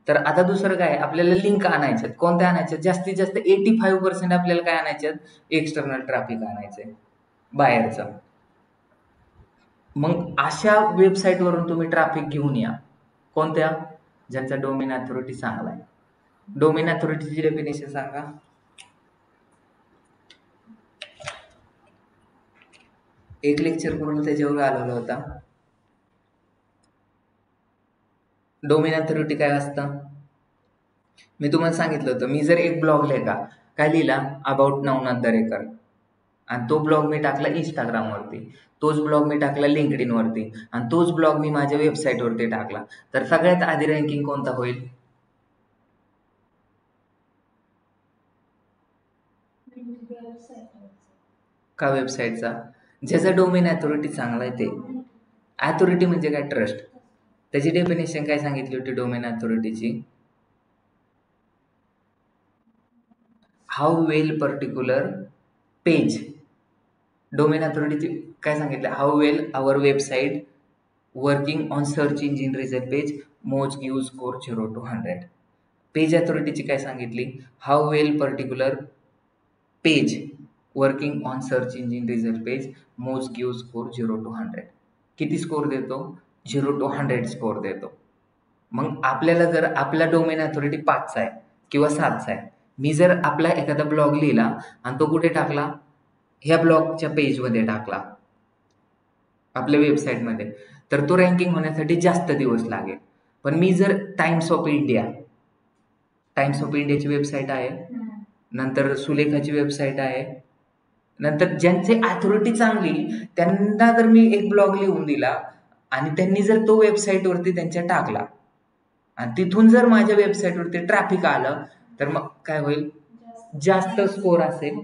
तर आता दुसरं काय, आपल्याला लिंक आणायच्यात. कोणत्या आणायच्यात? जास्तीत जास्त 85% आपल्याला काय आणायच्यात, एक्सटर्नल ट्रॅफिक आणायचंय, बाहेरचं. मग अशा वेबसाईटवरून तुम्ही ट्रॅफिक घेऊन या. कोणत्या? ज्यांचा डोमेन अथॉरिटी चांगला आहे. डोमेन अथॉरिटीची डेफिनेशन सांगा. एक लेक्चर पूर्ण त्याच्यावर आलेला होता. डोमेन अथॉरिटी काय असतं? मी तुम्हाला सांगितलं होतं, मी जर एक ब्लॉग लिहिला, काय लिहिला, अबाउट नवनाथ दरेकर, आणि तो ब्लॉग मी टाकला इंस्टाग्रामवरती, तोच ब्लॉग मी टाकला लिंक्डइन वरती, आणि तोच ब्लॉग मी माझ्या वेबसाईटवरती टाकला, तर सगळ्यात आधी रँकिंग कोणता होईल? का वेबसाईटचा? ज्याचा डोमेन अथॉरिटी चांगला आहे ते. अथॉरिटी म्हणजे काय? ट्रस्ट. त्याची डेफिनेशन काय सांगितली होती डोमेन अथॉरिटीची? How well particular page. Domain अथॉरिटीची काय सांगितलं? How well our website working on search engine result page Moz give score 0 to 100. Page अथॉरिटीची काय सांगितली? How well particular page working on search engine result page Moz give score 0 to 100. किती score देतो? 0 to 100 score देतो. मग आपल्याला जर आपला डोमेन अथॉरिटी 5चा आहे किंवा 7चा आहे, मी जर आपला एखादा ब्लॉग लिहिला आणि तो कुठे टाकला, ह्या ब्लॉगच्या पेजमध्ये टाकला, आपल्या वेबसाईटमध्ये, तर तो रँकिंग होण्यासाठी जास्त दिवस लागेल. पण मी जर टाइम्स ऑफ इंडियाची वेबसाईट आहे, नंतर सुलेखाची वेबसाईट आहे, नंतर ज्यांची अथॉरिटी चांगली त्यांना जर मी एक ब्लॉग लिहून दिला आणि त्यांनी जर तो वेबसाईटवरती त्यांच्या टाकला आणि तिथून जर माझ्या वेबसाईटवरती ट्रॅफिक आलं, तर मग काय होईल? जास्त स्कोर असेल.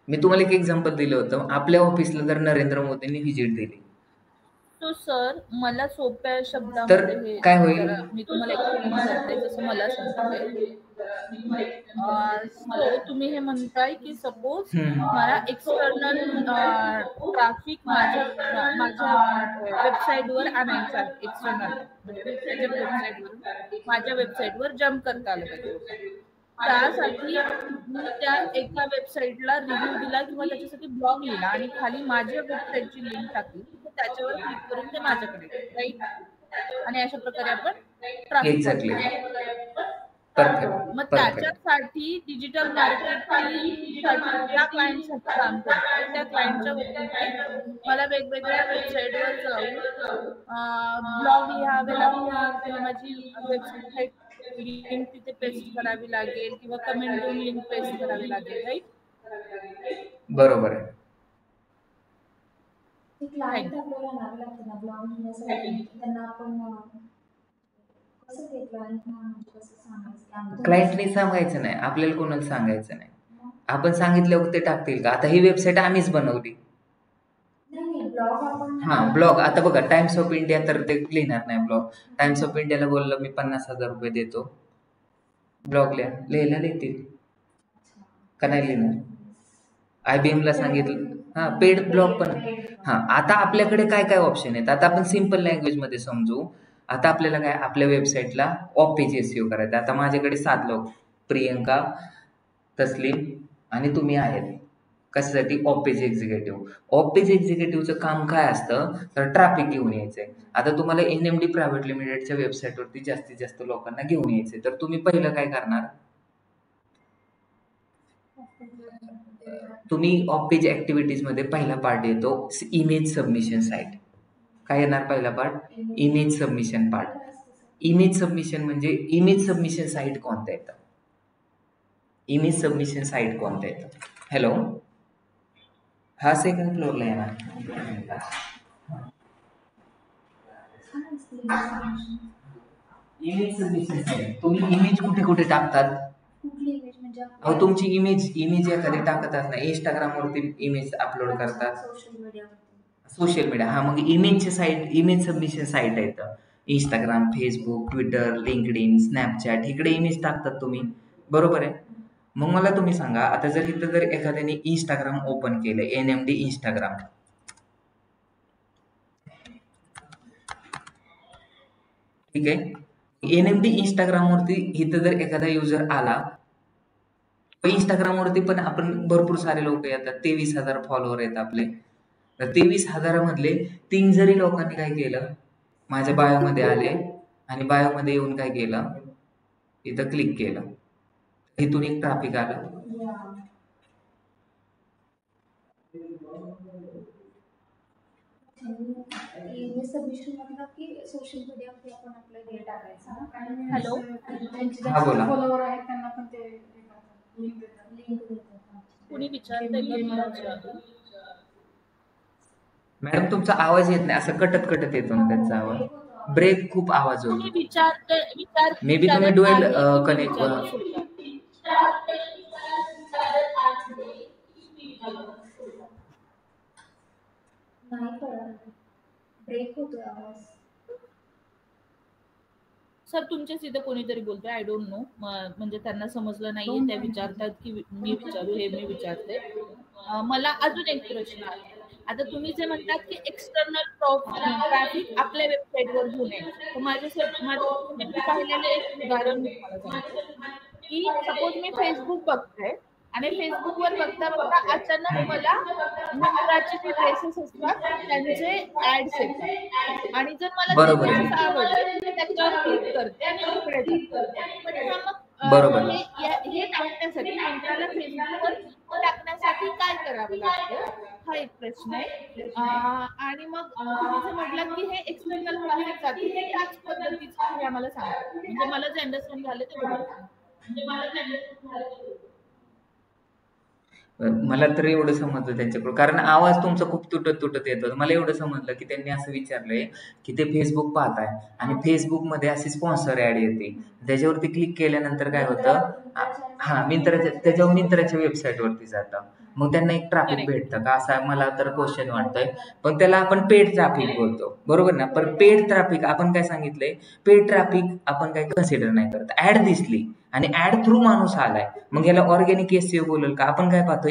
मी तुम्हाला एक एक्झाम्पल दिलं होतं, आपल्या ऑफिसला जर नरेंद्र मोदींनी व्हिजिट दिली, तो सर मला सोप्या तर शब्दामध्ये हे काय होईल? जरा मी तुम्हाला एक्सप्लेन करते जसं मला समजते. सो तुम्ही हे म्हणताय की सपोज मला एक्सटर्नल ट्रॅफिक माझ्या वेबसाईटवर आणायचं आहे. एक्सटर्नल म्हणजे दुसऱ्याच्या वेबसाईटवर माझ्या वेबसाईटवर जम्प करता आलं पाहिजे. त्यासाठी मी त्या एका वेबसाईटला रिव्ह्यू दिला किंवा त्याच्यासाठी ब्लॉग लिहिला आणि खाली माझ्या वेबसाईटची लिंक टाकली, तर त्याच्यावर क्लिक करून ते माझ्याकडे, राईट? आणि अशा प्रकारे आपण ट्रॅफिक एक्झॅक्टली. मग परफेक्ट. त्याच्यासाठी डिजिटल मार्केटिंगसाठी ज्या क्लायंटसाठी काम करते त्या क्लायंटच्या वतीने मला वेगवेगळ्या वेबसाईटवर जाऊन ब्लॉग लिहावे लागतील किंवा माझी वेबसाईट लिंक तिथे पेस्ट करावी लागेल किंवा कमेंट देऊन लिंक पेस्ट करावी लागेल, राईट? बरोबर आहे. ते क्लायंट आपल्याला आणावे लागते ना ब्लॉग लिहिण्यासाठी, त्यांना आपण कसं ते क्लायंटना कसं सांगायचं? क्लायंटने सांगायचं नाही, आपल्याला कोणाला सांगायचं नाही. आपण सांगितल्यावर ते टाकतील का? आता ही वेबसाईट आम्हीच बनवली. नाही ब्लॉग आपण ब्लॉग आता बघा, टाइम्स ऑफ इंडिया तर ते लिहिणार नाही ब्लॉग. टाइम्स ऑफ इंडियाला बोललं मी 50,000 रुपये देतो, ब्लॉग लिहायला देतील का नाही लिहिणार? IBM ला सांगितलं पेड ब्लॉग पण. आता आपल्याकडे काय काय ऑप्शन आहेत, आता आपण सिम्पल लँग्वेज मध्ये समजू. आता आपल्याला काय, आपल्या वेबसाईटला ऑफ पेज SEO करायचं. आता माझ्याकडे 7 लोक, प्रियंका, तस्लीम आणि तुम्ही आहेत. कशासाठी? Off page executive. Off page एक्झिक्युटिव्हचं काम काय असतं तर ट्रॅफिक घेऊन यायचंय. आता तुम्हाला NMD प्रायव्हेट लिमिटेडच्या वेबसाईटवरती जास्तीत जास्त लोकांना घेऊन यायचंय, तर तुम्ही पहिलं काय करणार? तुम्ही ऑफ पेज ऍक्टिव्हिटीज मध्ये पहिला पार्ट येतो इमेज सबमिशन साईट. काय येणार पहिला part? Image submission part. Image submission म्हणजे इमेज सबमिशन साईट कोणत्या येतं? इमेज सबमिशन साईट कोणत्या येतं? हॅलो, हा सेकंड फ्लोअरला येणार. Image submission site. तुम्ही इमेज कुठे कुठे टाकतात? कुठली इमेज म्हणजे अहो तुमची इमेज एखादी टाकतात ना, इंस्टाग्रामवरती इमेज अपलोड करतात, सोशल मीडिया. मग इमेजची साईट, इमेज सबमिशन साईट आहेत. Instagram, Facebook, Twitter, LinkedIn, Snapchat इकडे इमेज टाकतात तुम्ही, बरोबर आहे? मग मला तुम्ही सांगा, आता जर इथं जर एखाद्याने इंस्टाग्राम ओपन केलंय, NMD इंस्टाग्राम, ठीक आहे. NMD इंस्टाग्राम वरती इथं जर एखादा युजर आला, इंस्टाग्राम वरती पण आपण भरपूर सारे लोक येतात, 23,000 फॉलोअर आहेत आपले. तर 23,000 मधले 3 जरी लोकांनी काय केलं, माझ्या बायोमध्ये आले आणि बायोमध्ये येऊन काय केलं, इथं क्लिक केलं, इथून एक ट्रॅफिक आलं. सबमिशन म्हणलं की सोशल मीडियावरती आपण आपलं हे टाकायचं. हॅलो, हा बोला. फॉलोअर आहेत त्यांना पण ते लिंक देतात. कुणी विचारतंय का तुला? मॅडम तुमचा आवाज येत नाही, असं कटत कटत येतो ना त्यांचा आवाज, ब्रेक खूप आवाज होतो. मे बी तुम्ही डुएल कनेक्ट. ब्रेक होतोय आवाज. सर तुमच्याच इथे कोणीतरी बोलतोय, आय डोंट नो, म्हणजे त्यांना समजलं नाहीये, त्या विचारतात की मी विचारू, हे मी विचारते. मला अजून एक प्रश्न आहे. आता तुम्ही जे म्हणतात की एक्सटर्नल ट्रॅफिक आपल्या वेबसाईटवर घेऊन यायचं, तर माझ्यासाठी मी पाहिलेलं एक उदाहरण मी तुम्हाला सांगते की सपोज मी फेसबुक बघते आणि फेसबुकवर बघता बघता अचानक मला मित्राचे जे ड्रेसेस असतात त्यांचे ऍड्स येतात आणि जर मला ते ड्रेसेस आवडले तर त्याच्यावर क्लिक करते आणि तिकडे जाते. पण मग हे टाकण्यासाठी मित्राला फेसबुकवर टाकण्यासाठी काय करावं लागतं, हा एक प्रश्न आहे. आणि मग तुम्ही जे म्हटलं की हे एक्सटर्नल ट्रॅफिक जाते, हे त्याच पद्धतीचं तुम्ही आम्हाला सांगा, म्हणजे मला जे अंडरस्टँड झालं ते बरोबर. मला तर एवढं समजलं त्यांच्याकडून, कारण आवाज तुमचा खूप तुटत तुटत येतो. मला एवढं समजलं की त्यांनी असं विचारलंय की ते फेसबुक पाहताय आणि फेसबुकमध्ये अशी स्पॉन्सर ऍड येते, त्याच्यावरती क्लिक केल्यानंतर काय होतं, त्याच्यावर मित्राच्या वेबसाईटवरती जातं, मग त्यांना एक ट्रॅफिक भेटतं का, असा मला तर क्वेश्चन वाटतोय. पण त्याला आपण पेड ट्रॅफिक बोलतो, बरोबर ना? पण पेड ट्रॅफिक आपण काय सांगितलंय, पेड ट्रॅफिक आपण काय कन्सिडर नाही करत. ऍड दिसली आणि ऍड थ्रू माणूस आलाय, मग याला ऑर्गॅनिक SEO बोलेल का? आपण काय पाहतो,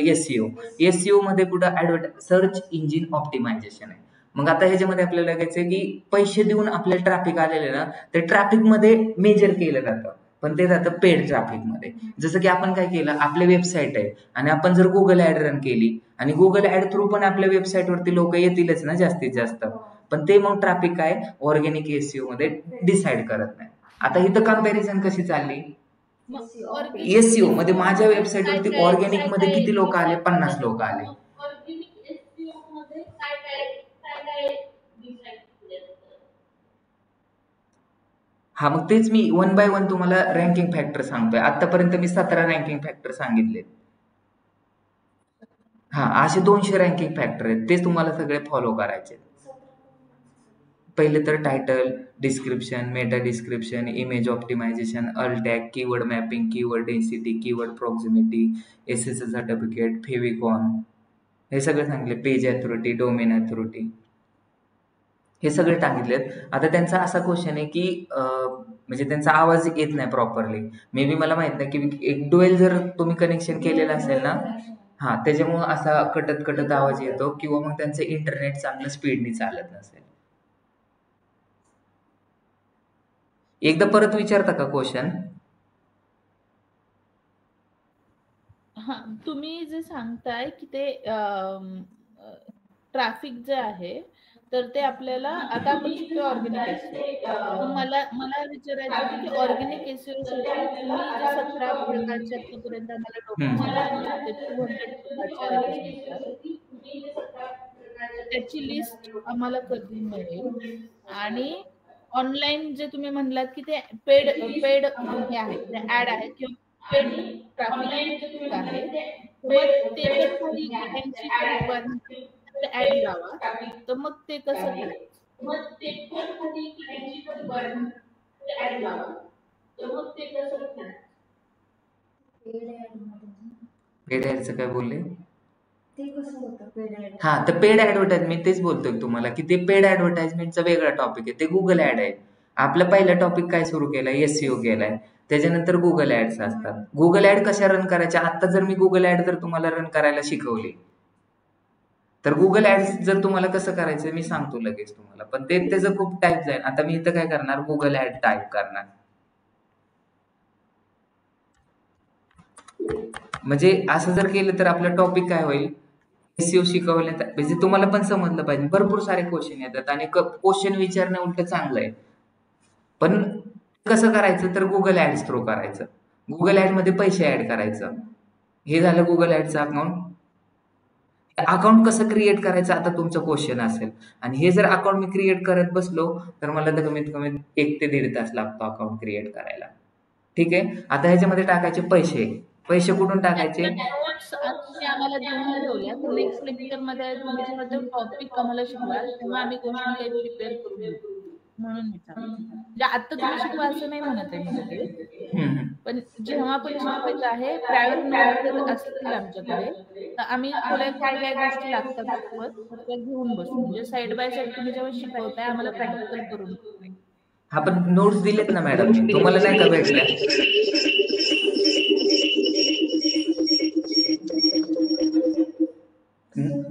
SEO मध्ये कुठं सर्च इंजिन ऑप्टिमायझेशन आहे. मग आता ह्याच्यामध्ये आपल्याला बघायचं की पैसे देऊन आपल्याला ट्रॅफिक आलेले ना, ते ट्रॅफिक मध्ये मेजर केलं जातं, पण ते जातं पेड ट्रॅफिक मध्ये. जसं की आपण काय केलं, आपली वेबसाईट आहे आणि आपण जर गुगल ऍड रन केली आणि गुगल ऍड थ्रू पण आपल्या वेबसाईट वरती लोक येतीलच ना जास्तीत जास्त, पण ते मग ट्रॅफिक काय ऑर्गॅनिक SEO मध्ये डिसाईड करत नाही. आता इथं कंपॅरिझन कशी चालली, मग एसईओ मध्ये माझ्या मध्ये वेबसाईट काय वरती काय ऑर्गॅनिक मध्ये किती लोक आले? 50 लोक आले. हा मग तेच मी वन बाय वन तुम्हाला रँकिंग फॅक्टर सांगतोय. आतापर्यंत मी 17 रँकिंग फॅक्टर सांगितले. हा असे 200 रँकिंग फॅक्टर आहेत, तेच तुम्हाला सगळे फॉलो करायचे. पहिले तर title, description, meta description, image optimisation, alt tag, keyword mapping, keyword density, keyword proximity, SSL certificate, favicon, हे सगळे सांगितले. पेज अथॉरिटी, डोमेन अथॉरिटी, हे सगळे सांगितलेत. आता त्यांचा असा क्वेश्चन आहे की म्हणजे त्यांचा आवाज येत नाही प्रॉपरली. मे बी मला माहित नाही की एक डुएल जर तुम्ही कनेक्शन केलेलं असेल ना, हा त्याच्यामुळं असा कटत कटत आवाज येतो, किंवा मग त्यांचं इंटरनेट चांगलं स्पीडनी चालत नसेल. एकदा परत विचारता का क्वेश्चन? हा, तुम्ही जे सांगताय की ते ट्रॅफिक जे आहे तर ते आपल्याला आता आपण शिकतो ऑर्गॅनिक एसईओ. मग मला मला विचारायचं होतं की ऑर्गॅनिक एसईओ साठी तुम्ही जे 17 प्रकारचे आतापर्यंत आम्हाला डोमेन सांगितले, ते 200 प्रकारचे आहेत असं म्हणतात. त्याची लिस्ट आम्हाला कधी मिळेल? आणि ऑनलाईन जे तुम्ही म्हणलात की ते पेड पेड हे आहे, ते ऍड आहे किंवा पेड ट्रॅफिक आहे, तर मग ते पण काही क्लायंटची रिक्वायरमेंट ऍड लावा, तर मग ते कसं करायचं? पेड ऍडचं काय बोलले? ते कसं होतं पेड ऍड? हा, तर पेड ऍडव्हर्टाइजमेंट तेच बोलतोय तुम्हाला की ते पेड ऍडव्हर्टाइजमेंटचा वेगळा टॉपिक आहे, ते गुगल ऍड आहे. आपला पहिला टॉपिक काय सुरू केलाय? एसईओ केलाय. त्याच्यानंतर गुगल ऍड्स असतात. गुगल ऍड कशा रन करायच्या? आता जर मी गुगल ऍड जर तुम्हाला रन करायला शिकवली, तर गुगल ऍड्स जर तुम्हाला कसं करायचं मी सांगतो लगेच तुम्हाला, पण ते त्याचं खूप टाईप जाईल. आता मी इथं काय करणार? गुगल ऍड टाईप करणार. म्हणजे असं जर केलं तर आपलं टॉपिक काय होईल? एसईओ शिकवण्यात म्हणजे तुम्हाला पण समजलं पाहिजे. भरपूर सारे क्वेश्चन येतात आणि क्वेश्चन विचारणं उलट चांगलं आहे, पण कसं करायचं? तर गुगल ऍड्स थ्रू करायचं. गुगल ऍड मध्ये पैसे ऍड करायचं. हे झालं गुगल ऍडचं अकाउंट. अकाउंट कसं क्रिएट करायचं आता तुमचं क्वेश्चन असेल, आणि हे जर अकाउंट मी क्रिएट करत बसलो तर मला तर कमीत कमी 1 ते 1.5 तास लागतो अकाउंट क्रिएट करायला. ठीक आहे. आता ह्याच्यामध्ये टाकायचे पैसे. पैसे कुठून टाकायचे? नोट्स तुम्ही आम्हाला देऊन ठेवल्या, तर नेक्स्ट लेक्चर मध्ये तुम्ही जेव्हा तो टॉपिक आम्हाला शिकवाल तेव्हा आम्ही गोष्टी काही प्रिपेअर करून घेऊ, म्हणून विचारलं. म्हणजे आता तुम्ही शिकवा असं नाही म्हणत आहे मी लगेच, पण जेव्हा पण शिकवायचं आहे प्रायव्हेट नोट्स जर असतील आमच्याकडे तर आम्ही पुढे काय काय गोष्टी लागतात सोबत तर त्या घेऊन बसू. म्हणजे साईड बाय साईड तुम्ही जेव्हा शिकवताय आम्हाला प्रॅक्टिकल करून हा, पण नोट्स दिलेत ना मॅडम मी तुम्हाला, नाही का भेटल्या?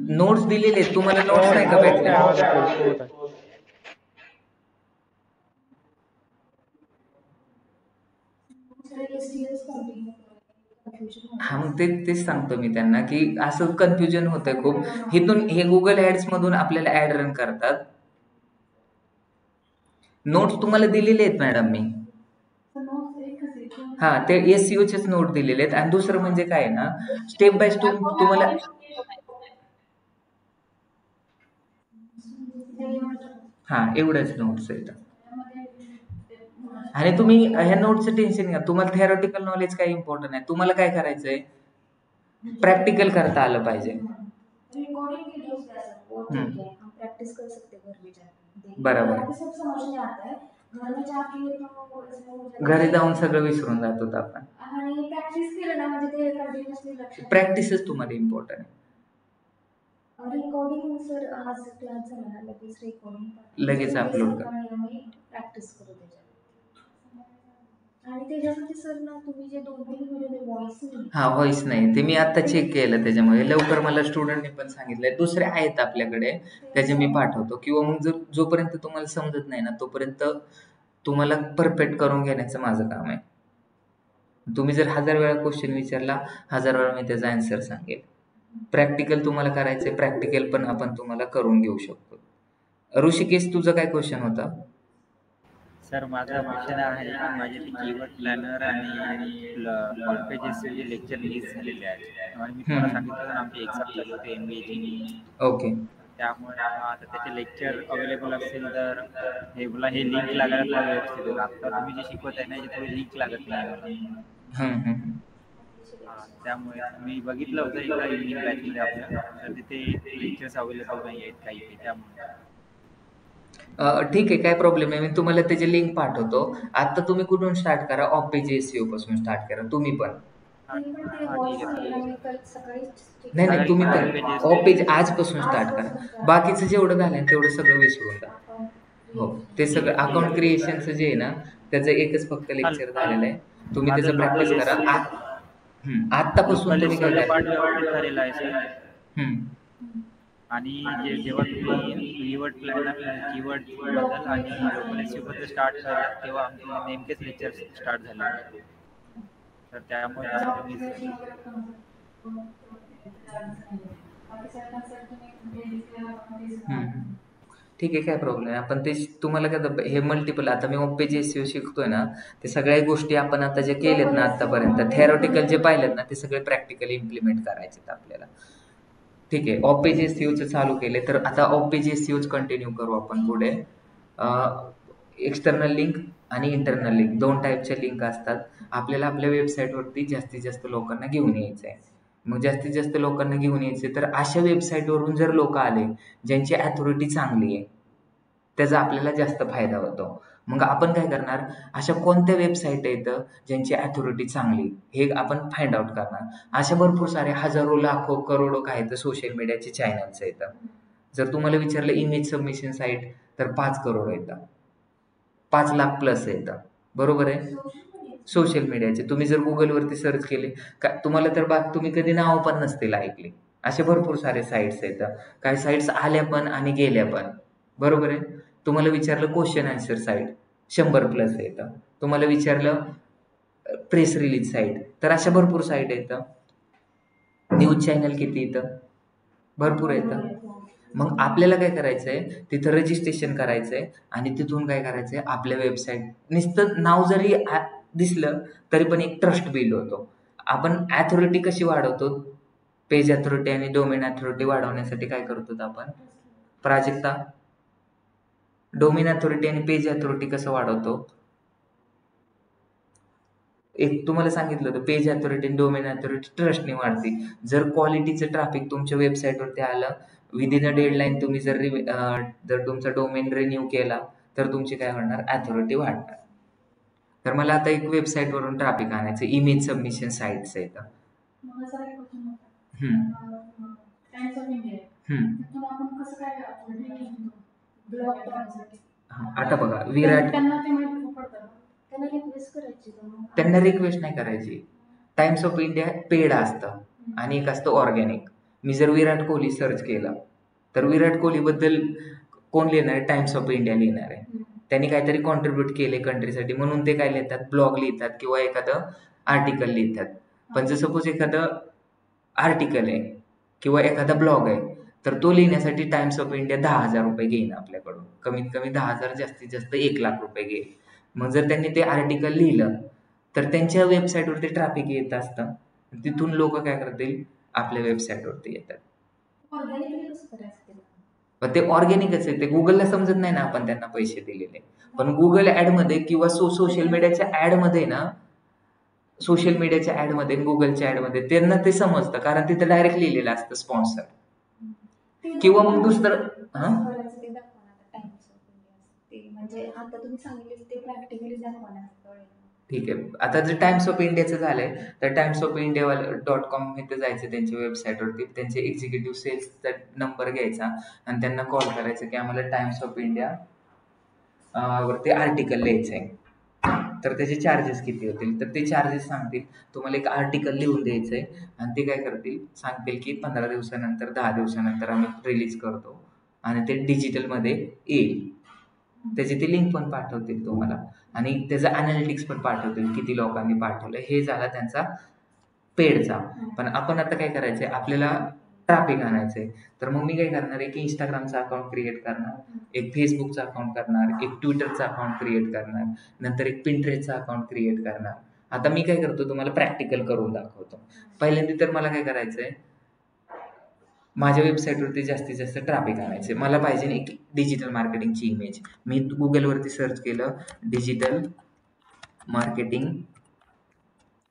नोट्स दिलेले आहेत तुम्हाला, नोट्स नाही का भेटल्या? हा, मग तेच सांगतो मी त्यांना की असं कन्फ्युजन होतंय खूप. इथून हे गुगल ऍड्स मधून आपल्याला ऍड रन करतात. नोट्स तुम्हाला दिलेले आहेत मॅडम मी. हा, ते एसईओचेच नोट दिलेले आहेत. आणि दुसरं म्हणजे काय आहे ना, स्टेप बाय स्टेप तुम्हाला, हा एवढ्याच नोट्स आहेत. आणि तुम्ही ह्या नोट्सचं टेन्शन घ्या. तुम्हाला थेरॉटिकल नॉलेज काय इम्पॉर्टंट आहे, तुम्हाला काय करायचंय? प्रॅक्टिकल करता आलं पाहिजे. प्रैक्टिस कर सकते घर में जाके. बरोबर. सब समझ में आता है. घर में जाके तो घरी जाऊन सगळं विसरून जातो आपण. आणि प्रॅक्टिस केलं ना म्हणजे ते कंटिन्युअसली लक्षात. प्रॅक्टिसच तुम्हाला इम्पॉर्टंट आहे. रेकॉर्डिंग सर आज क्लास झाला ना लगेच रेकॉर्डिंग लगेच अपलोड कर. आम्ही प्रॅक्टिस करू त्याच्यात. आणि त्याच्यामध्ये सर ना तुम्ही जे 2-3 व्हिडिओ व्हॉइस नाही. हा, व्हॉइस नाही, ते मी आता चेक केलं. त्याच्यामुळे लवकर मला स्टुडंटने पण सांगितलंय दुसरे आहेत आपल्याकडे, त्याचे मी पाठवतो. किंवा मग जोपर्यंत तुम्हाला समजत नाही ना तोपर्यंत तुम्हाला परफेक्ट करून घेण्याचं माझं काम आहे. तुम्ही जर 1000 वेळा क्वेश्चन विचारला, 1000 वेळा मी त्याचा आन्सर सांगेल. प्रॅक्टिकल तुम्हाला करायचंय, प्रॅक्टिकल पण आपण तुम्हाला करून घेऊ शकतो. ऋषिकेश, तुझं काय क्वेश्चन होता? सर माझा क्वेश्चन आहे की माझे ते कीवर्ड प्लॅनर आणि ऑल पेजेस जे लेक्चर मिस झालेले आहेत आणि मी तुम्हाला सांगितलं होतं ना आमची एक्झाम चालू होते MBAची. ओके. त्यामुळे आता त्याचे लेक्चर अवेलेबल असतील तर मला हे लिंक लागायला थोडं व्यवस्थित होईल. आता तुम्ही जे शिकवत आहे ना याची थोडी लिंक लागत नाही मला. त्यामुळे मी बघितलं होतं एकदा इव्हिनिंग बॅचमध्ये आपल्या, तर तिथे लेक्चर्स अवेलेबल नाही आहेत काही त्यामुळे. ठीक आहे, काय प्रॉब्लेम आहे. मी तुम्हाला त्याची लिंक पाठवतो. आता तुम्ही कुठून स्टार्ट करा, ऑफ पेज SEO पासून स्टार्ट करा तुम्ही पण. नाही नाही, तुम्ही पण ऑफ पेज आजपासून स्टार्ट करा. बाकीचं जेवढं झालं तेवढं सगळं विसरून जा. हो, ते सगळं अकाउंट क्रिएशनचं जे आहे ना त्याचं एकच फक्त लेक्चर झालेलं आहे. तुम्ही त्याचं प्रॅक्टिस करा. आत्तापासून तुम्ही काय करा. आणि जेव्हा तुम्ही कीवर्ड बद्दल आणि लोकल SEO बद्दल स्टार्ट झाला तेव्हा आमचे नेमकेच लेक्चर स्टार्ट झाले. तर त्यामुळे ठीक आहे, काय प्रॉब्लेम आहे. आपण ते तुम्हाला काय हे मल्टिपल, आता मी ऑफ पेज SEO शिकतोय ना, ते सगळ्या गोष्टी आपण आता जे केलेत ना आतापर्यंत थेरॉटिकल जे पाहिलेत ना ते सगळे प्रॅक्टिकली इम्प्लिमेंट करायचे आपल्याला. ठीक आहे, ऑफ पेज SEOचं चालू केले तर आता ऑफ पेज SEOच कंटिन्यू करू आपण पुढे. एक्सटर्नल लिंक आणि इंटरनल लिंक 2 टाईपच्या लिंक असतात. आपल्याला आपल्या वेबसाईटवरती जास्तीत जास्त लोकांना घेऊन यायचं आहे. मग जास्तीत जास्त लोकांना घेऊन यायचे तर अशा वेबसाईटवरून जर लोक आले ज्यांची अथॉरिटी चांगली आहे त्याचा आपल्याला जास्त फायदा होतो. मग आपण काय करणार, अशा कोणत्या वेबसाईट आहेत ज्यांची अथॉरिटी चांगली हे आपण फाइंड आउट करणार. अशा भरपूर सारे हजारो लाखो करोडो काय तर सोशल मीडियाचे चॅनल्स आहेत. जर तुम्हाला विचारलं इमेज सबमिशन साईट तर 5 करोड येतात, 5 लाख प्लस येतात. बरोबर आहे. सोशल मीडियाचे तुम्ही जर गुगलवरती सर्च केले तुम्हाला तर तुम्ही कधी नाव पण नसतील ऐकले. असे भरपूर सारे साईट्स आहेत. काही साईट्स आल्या पण आणि गेल्या पण. बरोबर आहे. तुम्हाला विचारलं क्वेश्चन आन्सर साईट 100 प्लस येतं. तुम्हाला विचारलं प्रेस रिलीज साईट तर अशा भरपूर साईट येतं. न्यूज चॅनल किती येतं, भरपूर येतं. मग आपल्याला काय करायचं आहे, तिथं रजिस्ट्रेशन करायचं आहे आणि तिथून काय करायचं आहे, आपल्या वेबसाईट नुसतं नाव जरी दिसलं तरी पण एक ट्रस्ट बिल्ड होतो. आपण अथॉरिटी कशी वाढवतो, पेज अथॉरिटी आणि डोमेन अथॉरिटी वाढवण्यासाठी काय करतो आपण, प्राजक्ता डोमेन अथॉरिटी आणि पेज अथॉरिटी कसं वाढवतो. एक तुम्हाला सांगितलं होतं, पेज अथॉरिटी आणि डोमेन अथॉरिटी ट्रस्टने वाढते. जर क्वालिटीचं ट्रॅफिक तुमच्या वेबसाईटवरती आलं विदिन अ डेडलाईन, तुम्ही जर तुमचा डोमेन रिन्यू केला तर तुमची काय होणार, अथॉरिटी वाढणार. तर मला आता एक वेबसाईटवरून ट्रॅफिक आणायचं, इमेज सबमिशन साईट्स आहेत. आता बघा विराट, त्यांना रिक्वेस्ट नाही करायची. टाइम्स ऑफ इंडिया पेड असतं आणि एक असतं ऑर्गॅनिक. मी जर विराट कोहली सर्च केलं तर विराट कोहलीबद्दल कोण लिहिणार आहे, टाइम्स ऑफ इंडिया लिहिणार आहे. त्यांनी काहीतरी कॉन्ट्रीब्यूट केले कंट्रीसाठी म्हणून ते काय लिहितात, ब्लॉग लिहितात किंवा एखादं आर्टिकल लिहितात. पण जर सपोज एखादं आर्टिकल आहे किंवा एखादा ब्लॉग आहे तर तो लिहिण्यासाठी टाइम्स ऑफ इंडिया 10,000 रुपये घेईन आपल्याकडून, कमीत कमी 10,000, जास्तीत जास्त 1,00,000 रुपये घेईल. मग जर त्यांनी ते आर्टिकल लिहिलं तर त्यांच्या वेबसाईटवरती ट्रॅफिक येत असतं, तिथून लोक काय करतील, आपल्या वेबसाईटवरती येतात. पण ते ऑर्गॅनिकच आहे, ते गुगलला समजत नाही ना आपण त्यांना पैसे दिलेले. पण गुगल ऍडमध्ये किंवा सोशल मीडियाच्या ऍडमध्ये ना, सोशल मीडियाच्या ऍडमध्ये गुगलच्या ऍडमध्ये त्यांना ते समजतं, कारण तिथे डायरेक्ट लिहिलेलं असतं स्पॉन्सर. किंवा मग दुसरं ठीक आहे. आता जर टाइम्स ऑफ इंडियाचं झालंय तर टाइम्स ऑफ इंडिया.com इथं जायचं त्यांच्या वेबसाईटवरती, त्यांचे एक्झिक्युटिव्ह सेल्सचा नंबर घ्यायचा आणि त्यांना कॉल करायचं की आम्हाला टाइम्स ऑफ इंडिया वरती आर्टिकल लिहायचं आहे, तर त्याचे चार्जेस किती होतील. तर ते चार्जेस सांगतील. तुम्हाला एक आर्टिकल लिहून द्यायचं आहे आणि ते काय करतील, सांगतील की 15 दिवसानंतर 10 दिवसानंतर आम्ही रिलीज करतो आणि ते डिजिटलमध्ये येईल. त्याची ती लिंक पण पाठवतील तुम्हाला आणि त्याचं अनालिटिक्स पण पाठवतील, किती लोकांनी पाठवलं. हे झाला त्यांचा पेडचा. पण आपण आता काय करायचंय, आपल्याला ट्रॅफिक आणायचंय, तर मग मी काय करणार, एक इंस्टाग्रामचा अकाउंट क्रिएट करणार, एक फेसबुकचा अकाउंट करणार, एक ट्विटरचा अकाउंट क्रिएट करणार, नंतर एक पिंट्रेस्टचा अकाउंट क्रिएट करणार. आता मी काय करतो तुम्हाला प्रॅक्टिकल करून दाखवतो. पहिल्यांदा तर मला काय करायचंय, माझ्या वेबसाईटवरती जास्तीत जास्त ट्रॅफिक आणायचे. मला पाहिजे एक डिजिटल मार्केटिंगची इमेज. मी गुगलवरती सर्च केलं डिजिटल मार्केटिंग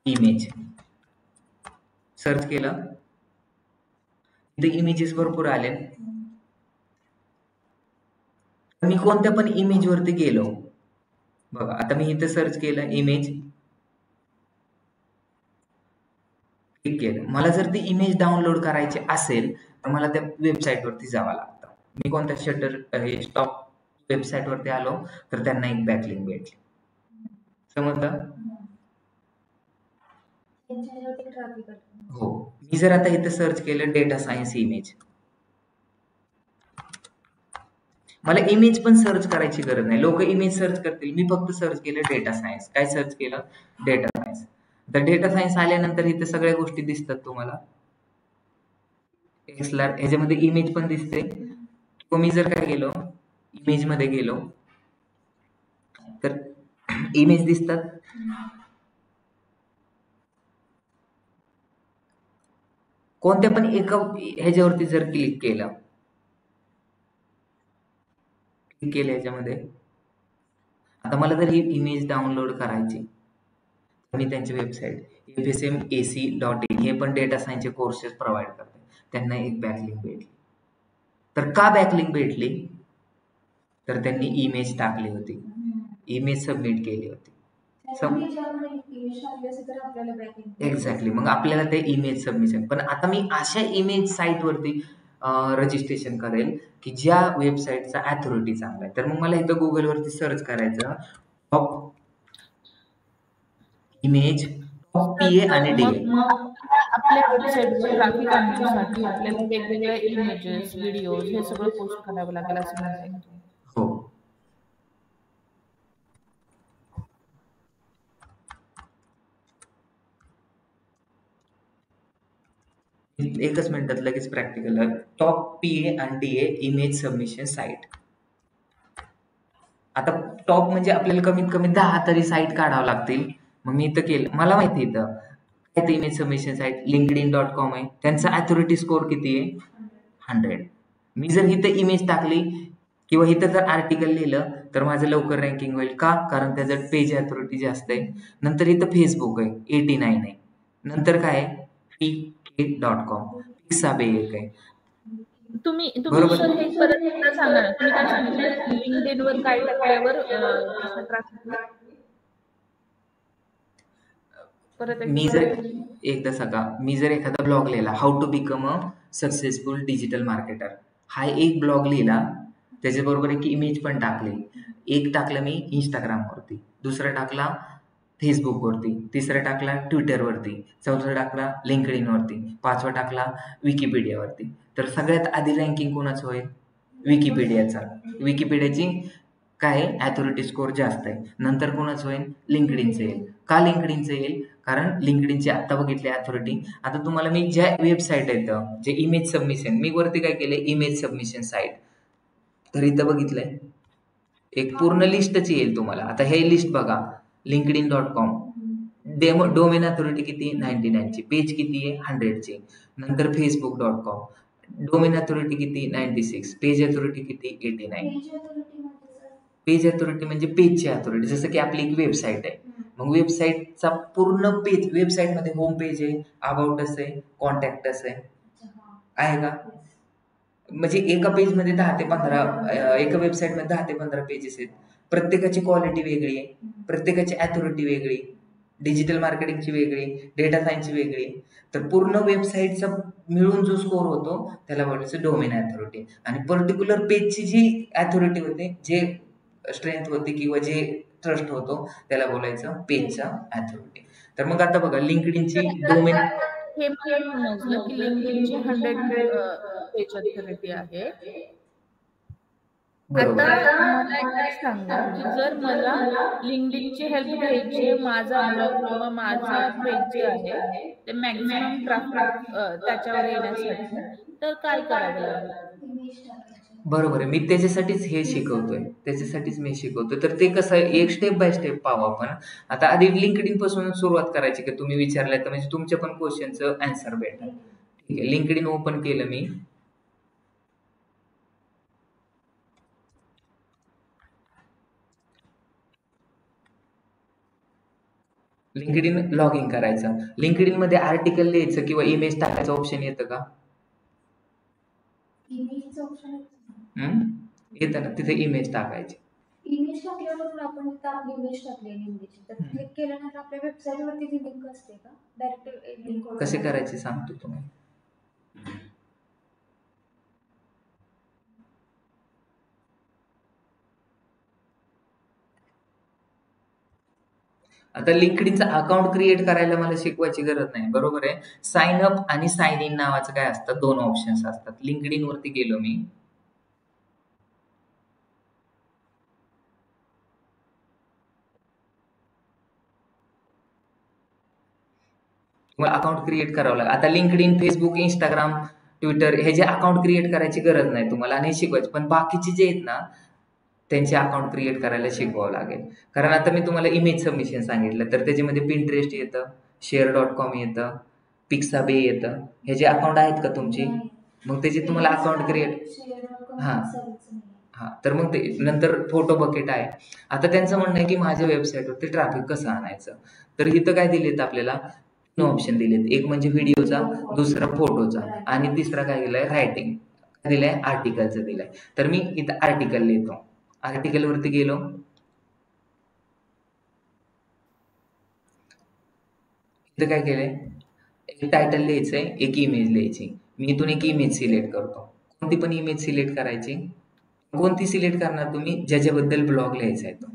इमेज, सर्च केलं, इथे इमेजेस भरपूर आले. मी कोणत्या पण इमेज वरती गेलो बघा, आता मी इथे सर्च केलं इमेज, क्लिक केलं. मला जर ती इमेज डाउनलोड करायची असेल तर मला त्या वेबसाईट वरती जावं लागतं. मी कोणत्या शटर स्टॉप वेबसाईट वरती आलो तर त्यांना एक बॅकलिंक भेटली. समजलं? हो. मी जर आता इथे सर्च केलं डेटा सायन्स इमेज, मला इमेज पण सर्च करायची गरज नाही. लोक इमेज सर्च करतील, मी फक्त सर्च केलं डेटा सायन्स. काय सर्च केलं? Data science. तर डेटा सायन्स आल्यानंतर इथे सगळ्या गोष्टी दिसतात तुम्हाला. ह्याच्यामध्ये इमेज पण दिसते. मी जर काय गेलो इमेज मध्ये गेलो तर इमेज दिसतात. कोणत्या पण एका ह्याच्यावरती जर क्लिक केलं ह्याच्यामध्ये, आता मला जर ही इमेज डाउनलोड करायची, मी त्यांची वेबसाईट fsmac.in हे पण डेटा सायन्सचे कोर्सेस प्रोव्हाइड करते, त्यांना एक बॅकलिंक भेटली. तर का बॅकलिंक भेटली? तर त्यांनी इमेज टाकली होती, इमेज सबमिट केली होती. एक्झॅक्टली. मग आपल्याला ते इमेज सबमिशन. पण आता मी अशा इमेज साईट वरती रजिस्ट्रेशन करेल की ज्या वेबसाईटचा अथॉरिटी चांगला आहे. तर मग मला इथं गुगल वरती सर्च करायचं टॉप इमेज, टॉप PA आणि DA. आपल्या वेबसाईटवर ट्रॅफिक आणण्यासाठी आपल्याला वेगवेगळ्या इमेजेस, व्हिडिओज हे सगळं पोस्ट करावं लागेल असं म्हणताय का तुम्ही? हो. एकच मिनिटात लगेच प्रॅक्टिकल. टॉप PA आणि DA इमेज सबमिशन साईट. आता टॉप म्हणजे आपल्याला कमीत कमी 10 तरी साईट काढावं लागतील. मग मी इथं केलं, मला माहिती इथं काय इमेज सबमिशन साईट linkedin.com आहे. त्यांचा अथॉरिटी स्कोर किती आहे? 100. मी जर इथं इमेज टाकली किंवा इथं जर आर्टिकल लिहिलं तर माझं लवकर रँकिंग होईल. का? कारण त्याचं पेज अथॉरिटी जास्त आहे. नंतर इथं फेसबुक आहे 89 आहे. नंतर काय आहे? pk.com, पिक्साबे एक आहे. तुम्ही बरोबर. सर हे परत एकदा सांगा ना, तुम्ही काय सांगितलं लिंक्डइन वर काय टाकल्यावर ट्रॅफिक? परत मी जर एकदा सांगा, मी जर एखादा ब्लॉग लिहिला how to become a successful digital marketer, हा एक ब्लॉग लिहिला, त्याच्याबरोबर एक इमेज पण टाकली. एक टाकलं मी इंस्टाग्रामवरती, दुसरा टाकला फेसबुकवरती, तिसरा टाकला ट्विटरवरती, चौथा टाकला लिंक्डइनवरती, पाचवा टाकला विकिपीडियावरती. तर सगळ्यात आधी रँकिंग कोणाचं होईल? विकिपीडियाचा. विकिपीडियाची काय अथॉरिटी स्कोर जास्त आहे. नंतर कोणाचं होईल? लिंक्डइनचं येईल. का लिंक्डइनचं येईल? कारण लिंक्डइनची आता बघितली अथॉरिटी. आता तुम्हाला मी ज्या वेबसाईट आहेत, जे इमेज सबमिशन, मी वरती काय केले इमेज सबमिशन साईट, तर इथं बघितलंय एक पूर्ण लिस्टच येईल तुम्हाला. आता हे लिस्ट बघा, linkedin.com डोमेन अथॉरिटी किती? 99 ची. पेज किती आहे? 100 ची. नंतर facebook.com डोमेन अथॉरिटी किती? 96. पेज अथॉरिटी किती? 89. पेज अथॉरिटी म्हणजे पेजची अथॉरिटी. जसं की आपली एक वेबसाईट आहे, मग वेबसाईटचा पूर्ण पेज, वेबसाईटमध्ये होम पेज आहे, अबाउट अस आहे, कॉन्टॅक्ट अस आहे का? म्हणजे एका पेजमध्ये 10 ते 15, एका वेबसाईटमध्ये 10 ते 15 पेजेस आहेत. प्रत्येकाची क्वालिटी वेगळी आहे, प्रत्येकाची अथॉरिटी वेगळी, डिजिटल मार्केटिंगची वेगळी, डेटा सायन्सची वेगळी. तर पूर्ण वेबसाईटचा मिळून जो स्कोर होतो त्याला बोलायचं डोमेन अथॉरिटी. आणि पर्टिक्युलर पेजची जी अथॉरिटी होते, जे स्ट्रेंथ होती किंवा जे ट्रस्ट होतो त्याला बोलायचं पेजचा अथॉरिटी. तर मग आता बघा लिंक्डइनची डोमेन, हे मला समजलं की लिंक्डइनची 100 पेज अथॉरिटी आहे. बरोबर. आता मला एक सांगा की जर मला लिंक्डइनची हेल्प घ्यायची आहे, माझा ब्लॉग किंवा माझा पेज जे आहे ते मॅक्झिमम ट्रॅफिक त्याच्यावर येण्यासाठी, तर काय करावं लागेल? इमेज टाकायचे. बरोबर आहे. मी त्याच्यासाठीच हे शिकवतोय. त्याच्यासाठीच मी शिकवतोय. तर ते कसं आहे, एक स्टेप बाय स्टेप पाहू आपण. आता आधी LinkedIn पासून सुरुवात करायची, की तुम्ही विचारलंय तर म्हणजे तुमच्या पण क्वेश्चनचं आन्सर भेटेल. ठीक आहे. LinkedIn ओपन केलं मी. LinkedIn लॉग इन करायचं. LinkedIn मध्ये आर्टिकल लिहायचं किंवा इमेज टाकायचं ऑप्शन येतं का? इमेजचं ऑप्शन आहे. येतं ना, तिथे इमेज टाकायची. इमेज टाकल्यावर आपण तिथं आपली इमेज टाकलेली इमेज तर क्लिक केल्यानंतर आपल्या वेबसाईट वरती ती लिंक असते का? डायरेक्ट लिंक कसे करायचे सांगतो तुम्हाला. आता LinkedInचं अकाउंट क्रिएट करायला मला शिकवायची गरज नाही, बरोबर आहे. साइन अप आणि साइन इन नावाचं काय असतं, 2 ऑप्शन्स असतात. LinkedIn वरती गेलो मी. तुम्हाला अकाउंट क्रिएट करावं लागेल. आता LinkedIn, Facebook, Instagram, Twitter हे जे अकाउंट क्रिएट करायची गरज नाही तुम्हाला आणि शिकवायची. पण बाकीचे जे आहेत ना, त्यांचे अकाउंट क्रिएट करायला शिकवावं लागेल. कारण आता मी तुम्हाला इमेज सबमिशन सांगितलं, तर त्याच्यामध्ये Pinterest येतं, share.com येतं, Pixabay येतं. हे जे अकाउंट आहेत का तुमची, मग त्याचे तुम्हाला अकाउंट क्रिएट हां, तर मग ते नंतर फोटो बकेट आहे. आता त्यांचं म्हणणं आहे की माझ्या वेबसाईटवरती ट्रॅफिक कसं आणायचं, तर इथं काय दिलेत आपल्याला, 2 ऑप्शन दिलेत. एक म्हणजे व्हिडिओचा, दुसरा फोटोचा आणि तिसरा काय दिलाय, रायटिंग दिलाय, आर्टिकलचं दिलंय. तर मी इथं आर्टिकल लिहितो. आर्टिकल वरती गेलो. इथं काय केलंय, एक टायटल लिहायचंय, एक इमेज लिहायची. मी इथून एक इमेज सिलेक्ट करतो. कोणती पण इमेज सिलेक्ट करायची. कोणती सिलेक्ट करणार तुम्ही, ज्याच्याबद्दल ब्लॉग लिहायचा आहे तो.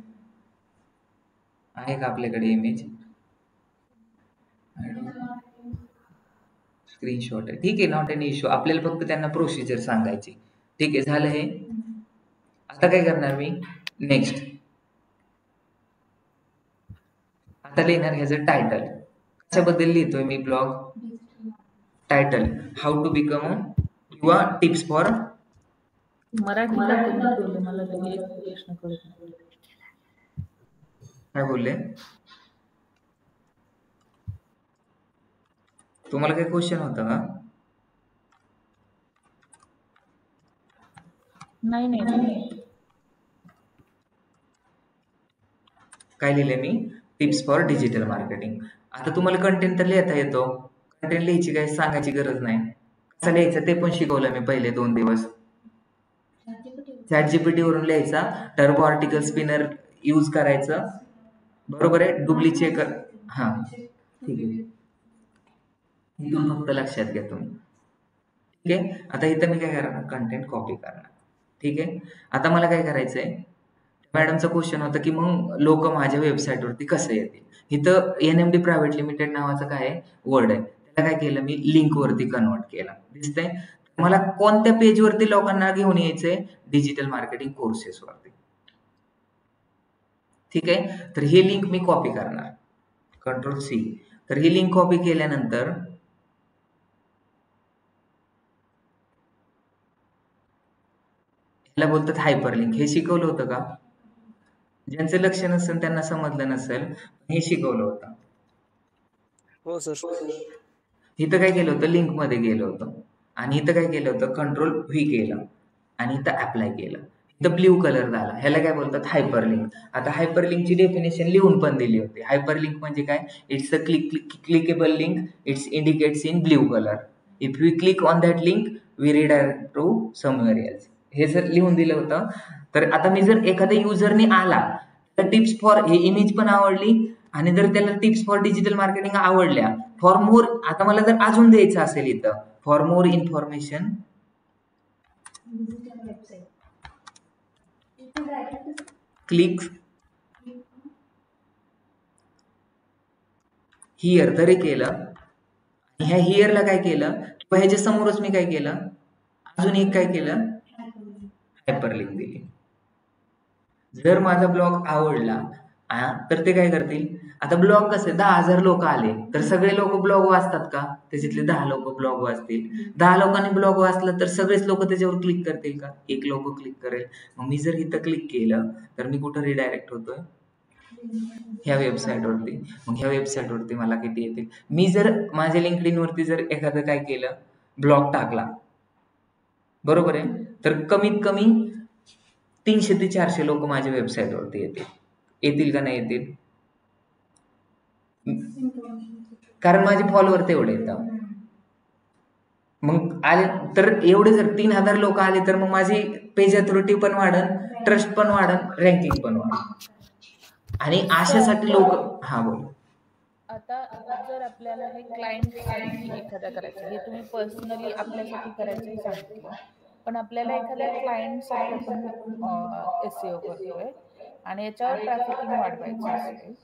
आहे का आपल्याकडे इमेज? स्क्रीनशॉट आहे, ठीक आहे, नॉट एन इश्यू. आपल्याला फक्त त्यांना प्रोसिजर सांगायची. ठीक आहे, झालं हे. आता काय करणार मी, नेक्स्ट. आता लिहिणार ह्याचं टायटल. कशाबद्दल लिहितोय मी blog, title how to become किंवा टिप्स फॉर. मराठीला कमी केलं, मला एक प्रश्न कळत नाही. काय बोलले, तुम्हाला काही क्वेश्चन होता का? नाही. काय लिहिले मी, टिप्स फॉर डिजिटल मार्केटिंग. आता तुम्हाला कंटेंट तर लिहिता येतो. कंटेंट लिहायची काही सांगायची गरज नाही. कसं लिहायचं ते पण शिकवलं मी पहिले 2 दिवस. ChatGPT वरून लिहायचा. टर्बो आर्टिकल स्पिनर यूज करायचं, बरोबर आहे. डुप्लिकेट हां, ठीक आहे. इथून फक्त लक्षात घ्या तुम्ही. ठीक आहे. आता इथं मी काय करणार, कंटेंट कॉपी करणार. ठीक आहे. आता मला काय करायचंय, मॅडमचा क्वेश्चन होता की मग लोक माझ्या वेबसाईटवरती कसं येतील. इथं NMD प्रायव्हेट लिमिटेड नावाचं काय आहे, वर्ड आहे. त्याला काय केलं मी, लिंक वरती कन्वर्ट केलं. दिसतंय. मला कोणत्या पेजवरती लोकांना घेऊन यायचंय, डिजिटल मार्केटिंग कोर्सेस वरती. ठीक आहे. तर ही लिंक मी कॉपी करणार, Ctrl+C. तर ही लिंक कॉपी केल्यानंतर ह्याला बोलतात हायपरलिंक. हे शिकवलं होतं का? ज्यांचं लक्ष नसेल त्यांना समजलं नसेल, हे शिकवलं होतं. हो सर. इथं काय केलं होतं, लिंक मध्ये गेलं होतं आणि इथं काय केलं होतं, Ctrl+V केलं आणि इथं अप्लाय केलं. इथं ब्ल्यू कलर झाला. ह्याला काय बोलतात, हायपरलिंक. आता हायपरलिंकची डेफिनेशन लिहून पण दिली होती. हायपरलिंक म्हणजे काय, it's a clickable link, it's indicates in blue colour. If we click on that link we redirect to somewhere else. हे जर लिहून दिलं होतं, तर आता मी जर एखाद्या युजरने आला तर टिप्स फॉर हे इमेज पण आवडली आणि जर त्याला टिप्स फॉर डिजिटल मार्केटिंग आवडल्या, फॉर मोर, आता मला जर अजून द्यायचं असेल इथं, for more information click here, तरी केलं. ह्या हिअरला काय केलं, किंवा ह्याच्या समोरच मी काय केलं, अजून एक काय केलं, हायपरलिंक दिली. जर माझा ब्लॉग आवडला तर ते काय करतील, आता ब्लॉग कसे 10,000 लोक आले तर सगळे लोक ब्लॉग वाचतात का? त्याच्यातले 10 लोक ब्लॉग वाचतील. 10 लोकांनी ब्लॉग वाचला तर सगळेच लोक त्याच्यावर क्लिक करतील का? एक लोक क्लिक करेल. मग मी जर इथं क्लिक केलं तर मी कुठं रिडायरेक्ट होतोय? ह्या वेबसाईटवरती. मग ह्या वेबसाईटवरती मला किती येतील? मी जर माझ्या लिंक्डइन वरती जर एखादं काय केलं, ब्लॉग टाकला, बरोबर आहे, तर कमीत कमी 300 ते 400 लोक माझ्या वेबसाईटवरती येतील का नाही येतील? कारण माझे फॉलोअर तेवढे येतात. मग आले तर एवढे जर 3,000 लोक आले तर मग माझी पेज अथॉरिटी पण वाढन, ट्रस्ट पण वाढन, रँकिंग पण वाढन. आणि अशासाठी लोक बोल. आता जर आपल्याला हे क्लायंटसाठी एखाद्या करायचं, हे तुम्ही पर्सनली आपल्यासाठी करायचं सांगितलं, पण आपल्याला एखाद्या क्लायंटसाठी आपण SEO करतोय आणि याच्यावर ट्रॅफिकिंग वाढवायचं असेल,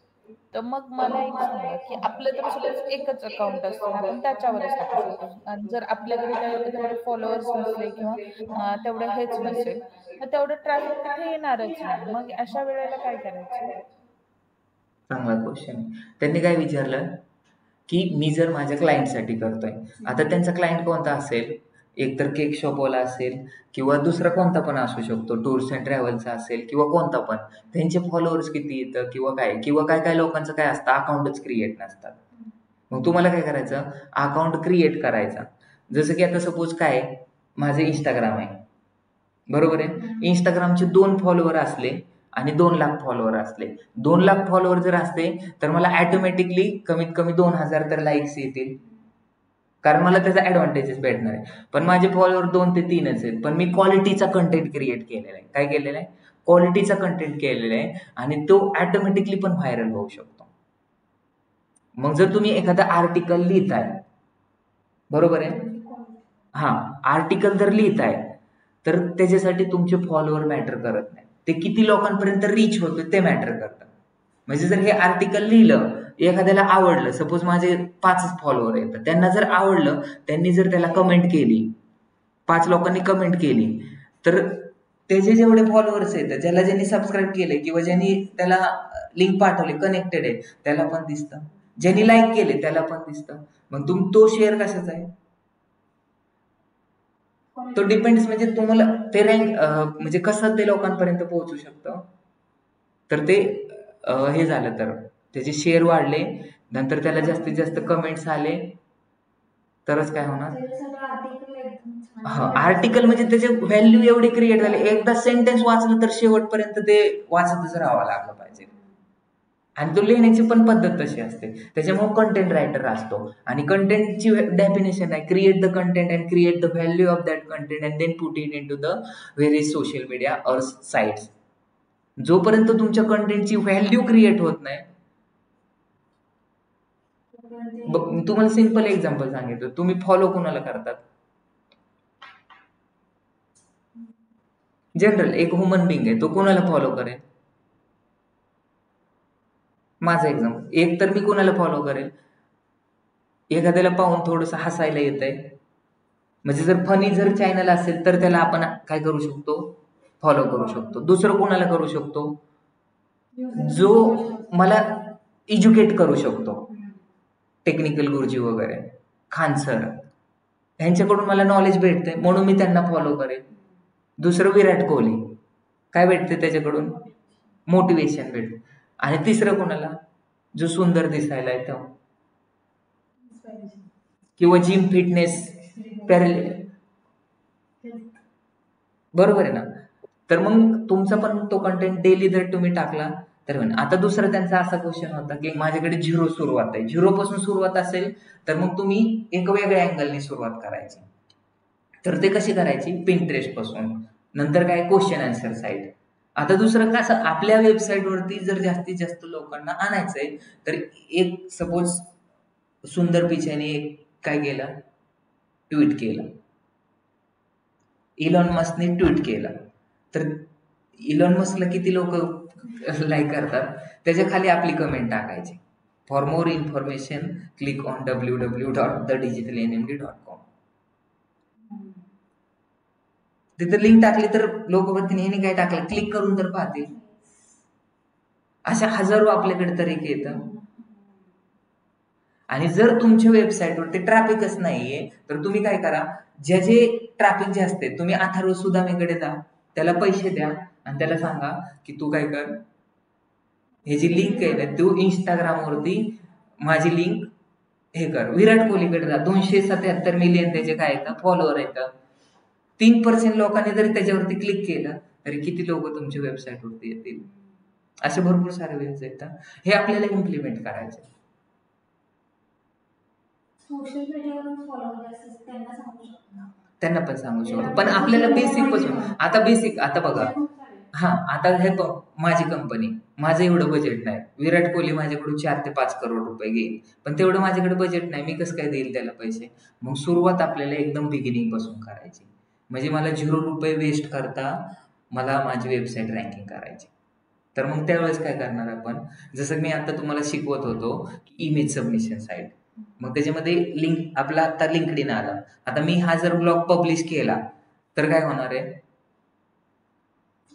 तर मग मला एक सांगा की आपलं तर सपोज एकच अकाउंट असतं आणि आपण त्याच्यावरच टाकू शकतो, आणि जर आपल्याकडे तेवढे फॉलोअर्स नसले किंवा तेवढं हेच नसेल तर तेवढं ट्रॅफिक तिथे येणारच नाही. मग अशा वेळेला काय करायचं? चांगला क्वेश्चन. त्यांनी काय विचारलं की मी जर माझ्या क्लायंटसाठी करतोय, आता त्यांचा क्लायंट कोणता असेल, एकतर केक शॉपवाला असेल किंवा दुसरा कोणता पण असू शकतो, टूर्स अँड ट्रॅव्हलचा असेल किंवा कोणता पण. त्यांचे फॉलोअर्स किती येतं किंवा काय काय लोकांचं काय असतं, अकाउंटच क्रिएट नसतात. मग तुम्हाला काय करायचं, अकाउंट क्रिएट करायचा. जसं की आता सपोज काय, माझे इंस्टाग्राम आहे, बरोबर आहे. इंस्टाग्रामचे 2 फॉलोअर असले आणि 2 लाख फॉलोअर असले, 2 लाख फॉलोअर जर असते तर मला ऑटोमॅटिकली कमीत कमी 2,000 तर लाईक्स येतील, कारण मला त्याचा ऍडव्हान्टेजेस भेटणार आहे. पण माझे फॉलोअर 2 ते 3च आहेत, पण मी क्वालिटीचा कंटेंट क्रिएट केलेला आहे. काय केलेला आहे? क्वालिटीचा कंटेंट केलेला आहे आणि तो ऑटोमॅटिकली पण व्हायरल होऊ शकतो. मग जर तुम्ही एखादा आर्टिकल लिहिताय, बरोबर आहे, आर्टिकल जर लिहिताय तर त्याच्यासाठी तुमचे फॉलोअर मॅटर करत नाही, ते किती लोकांपर्यंत रीच होतं ते मॅटर करतं. म्हणजे जर हे आर्टिकल लिहिलं, एखाद्याला आवडलं, सपोज माझे 5च फॉलोअर आहेत, त्यांना जर आवडलं, त्यांनी जर त्याला कमेंट केली, 5 लोकांनी कमेंट केली, तर त्याचे जेवढे फॉलोअर्स आहेत, ज्यांनी सबस्क्राईब केले किंवा ज्यांनी त्याला लिंक पाठवली, कनेक्टेड आहे, त्याला पण दिसतं. ज्यांनी लाईक केले त्याला पण दिसतं. मग तो शेअर कशाचा आहे? तो डिपेंड्स, म्हणजे तुम्हाला ते रँक म्हणजे कसं ते लोकांपर्यंत पोहोचू शकतं. तर ते हे झालं तर त्याचे शेअर वाढले, नंतर त्याला जास्तीत जास्त कमेंट्स आले, तरच काय होणार. आर्टिकल म्हणजे त्याचे व्हॅल्यू एवढी क्रिएट झाली, एकदा सेंटेन्स वाचलं तर शेवटपर्यंत ते वाचतच राहावं लागलं पाहिजे. आणि तो लिहिण्याची पण पद्धत तशी असते. त्याच्यामुळे कंटेंट रायटर असतो आणि कंटेंटची डेफिनेशन आहे, create the content and create the value of that content and then put it in to the various social media or sites. जोपर्यंत तुमच्या कंटेंटची व्हॅल्यू क्रिएट होत नाही, तुम्हाला सिंपल एक्झाम्पल सांगितलं, तुम्ही फॉलो कोणाला करतात? जनरल एक ह्युमन बिंग आहे, तो कोणाला फॉलो करेल? माझा एक्झाम्पल, एक तर मी कोणाला फॉलो करेल, एखाद्याला पाहून थोडस हसायला येतंय, म्हणजे जर फनी जर चॅनल असेल तर त्याला आपण काय करू शकतो, फॉलो करू शकतो. दुसरं कोणाला करू शकतो, जो मला एज्युकेट करू शकतो, टेक्निकल गुरुजी वगैरे, खान सर, ह्यांच्याकडून मला नॉलेज भेटते म्हणून मी त्यांना फॉलो करेन. दुसरं विराट कोहली, काय भेटते त्याच्याकडून? मोटिवेशन भेटते. आणि तिसरं कोणाला, जो सुंदर दिसायला येतो किंवा जिम फिटनेस बरोबर आहे ना. तर मग तुमचा पण तो कंटेंट डेली जर तुम्ही टाकला तर आता दुसरा त्यांचा असा क्वेश्चन होता की माझ्याकडे 0 सुरुवात आहे, 0 पासून सुरुवात असेल तर मग तुम्ही एक वेगळ्या अँगलनी सुरुवात करायची. तर ते कशी करायची? पिंटरेस्ट पासून, नंतर काय, क्वेश्चन आन्सर साईट. आता दुसरं कसं, आपल्या वेबसाईटवरती जर जास्तीत जास्त लोकांना आणायचंय तर एक सपोज सुंदर पिचाने काय केलं, ट्विट केलं, इलॉन मस्कने ट्विट केलं, तर इलॉन मस्कला किती लोक लाईक करतात, त्याच्या खाली आपली कमेंट टाकायची, for more information click on www.thedigitalnmd.com. तिथे लिंक टाकली तर लोक बघतील, ह्याने काय टाकलं, क्लिक करून तर पाहतील. अशा हजारो आपल्याकडे तरीके येतं. आणि जर तुमच्या वेबसाईटवरती ट्रॅफिकच नाहीये तर तुम्ही काय करा, जे ट्रॅफिक जे असते तुम्ही अथर्व सुदामेकडे जा, त्याला पैसे द्या आणि त्याला सांगा की तू काय कर, हे जी लिंक आहे ना तू इंस्टाग्रामवरती माझी लिंक हे कर, विराट कोहलीकडे जा, 277 मिलियन त्याचे काय येतं फॉलोअर येतं. 3% लोकांनी जरी त्याच्यावरती क्लिक केलं तरी किती लोक तुमच्या वेबसाईटवरती येतील. असे भरपूर सारे वेज येतात. हे आपल्याला इम्प्लिमेंट करायचे. सोशल मीडियावर फॉलोअर असतात त्यांना सांगू शकतो, त्यांना पण सांगू शकतो, पण आपल्याला बेसिक पासून आता बघा. हा, आता हे बघ, माझी कंपनी, माझं एवढं बजेट नाही. विराट कोहली माझ्याकडून 4 ते 5 करोड रुपये घेईल, पण तेवढं माझ्याकडे बजेट नाही. मी कसं काय देईल त्याला पैसे? मग सुरुवात आपल्याला एकदम बिगिनिंग पासून करायची. म्हणजे मला 0 रुपये वेस्ट करता मला माझी वेबसाईट रँकिंग करायची. तर मग त्यावेळेस काय करणार आपण, जसं मी आता तुम्हाला शिकवत होतो इमेज सबमिशन साईट, मग त्याच्यामध्ये लिंक आपला आता लिंक्डइन आला. आता मी हा जर ब्लॉग पब्लिश केला तर काय होणार आहे,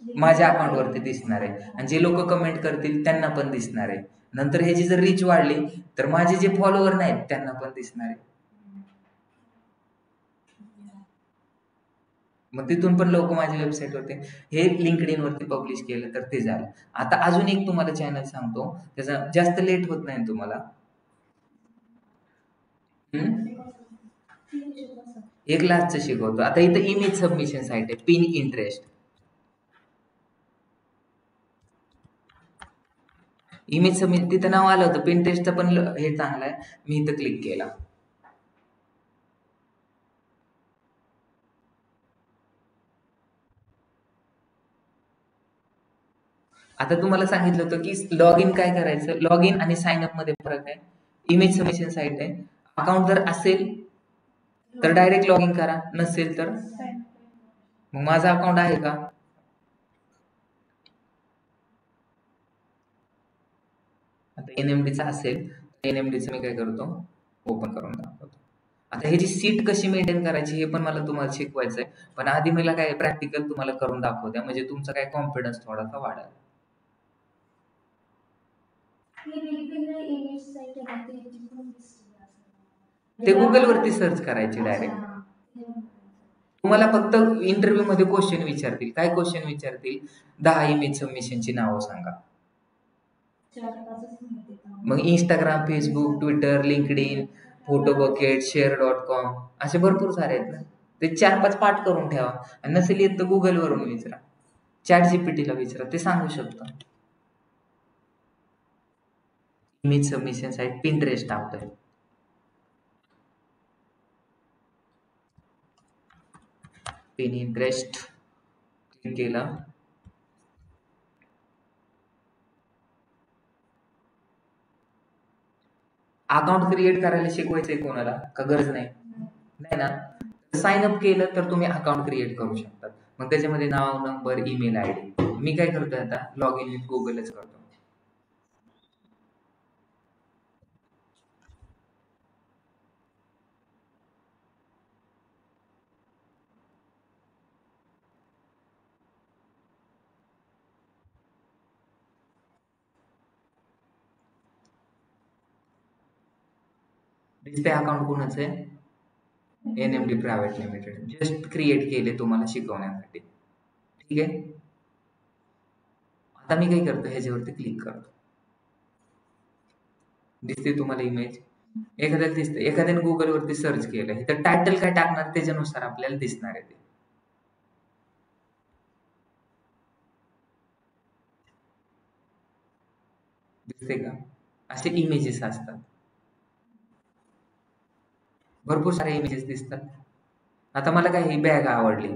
माझ्या अकाउंटवरती दिसणार आहे आणि जे लोक कमेंट करतील त्यांना पण दिसणार आहे. नंतर ह्याची जर रीच वाढली तर माझे जे फॉलोअर नाहीत त्यांना पण दिसणार आहे. मग तिथून पण लोक माझ्या वेबसाईटवरती हे लिंक्डइन वरती पब्लिश केलं तर ते झालं. आता अजून एक तुम्हाला चॅनल सांगतो, त्याचा जास्त लेट होत नाही तुम्हाला. एक लास्टचं शिकवतो. आता इथं इमेज सबमिशन साईट आहे, पिन इंटरेस्ट. इमेज सबमिशन तिथं नाव आलं होतं, पिंटरेस्टचं पण हे चांगलं आहे. मी इथं क्लिक केला. आता तुम्हाला सांगितलं होतं की लॉग इन काय करायचं, लॉग इन आणि साइन अप मध्ये फरक आहे. इमेज सबमिशन साईट आहे, अकाउंट जर असेल तर डायरेक्ट लॉग इन करा, नसेल तर मग माझं अकाउंट आहे का, आता एनएमडीचा असेल एनएमडीचं मी काय करतो, ओपन करून दाखवतो. आता ह्याची सीट कशी मेंटेन करायची हे पण मला तुम्हाला शिकवायचं आहे, पण आधी मला काय प्रॅक्टिकल तुम्हाला करून दाखवत्या, म्हणजे तुमचा काय कॉन्फिडन्स थोडासा वाढेल. ते गुगल वरती सर्च करायचे डायरेक्ट. तुम्हाला फक्त इंटरव्ह्यू मध्ये क्वेश्चन विचारतील. काय क्वेश्चन विचारतील, 10 इमेज सबमिशनची नावं सांगा. मग Instagram, Facebook, Twitter, LinkedIn, Photobucket, शेअर.com असे भरपूर सारे आहेत ना. ते 4-5 पाठ करून ठेवा आणि नसेल येत तर गुगल वरून विचारा, चॅट जीपीटीला विचारा, ते सांगू शकतो. इमेज सबमिशन साईट पिंटरेस्ट टाकतोय. पिन इंटरेस्ट क्लिक केला. अकाउंट क्रिएट करायला शिकवायचंय कोणाला का गरज नाही? नाही ना. साइन अप केलं तर तुम्ही अकाउंट क्रिएट करू शकता. मग त्याच्यामध्ये नाव, नंबर, ईमेल आयडी. मी काय करतोय आता, लॉग इन विथ गुगलच करतो. डिस्प्ले अकाउंट कोणाचं आहे, NMD private limited. Just create केले तुम्हाला शिकवण्यासाठी. ठीक आहे. आता मी काय करतो, ह्याच्यावरती क्लिक करतो. दिसते तुम्हाला इमेज, एखाद्याला दिसते, एखाद्याने गुगल वरती सर्च केलं तर टायटल काय टाकणार त्याच्यानुसार आपल्याला दिसणार आहे ते. दिसते का, असे इमेजेस असतात, भरपूर सारे इमेजेस दिसतात. आता मला काय ही बॅग आवडली,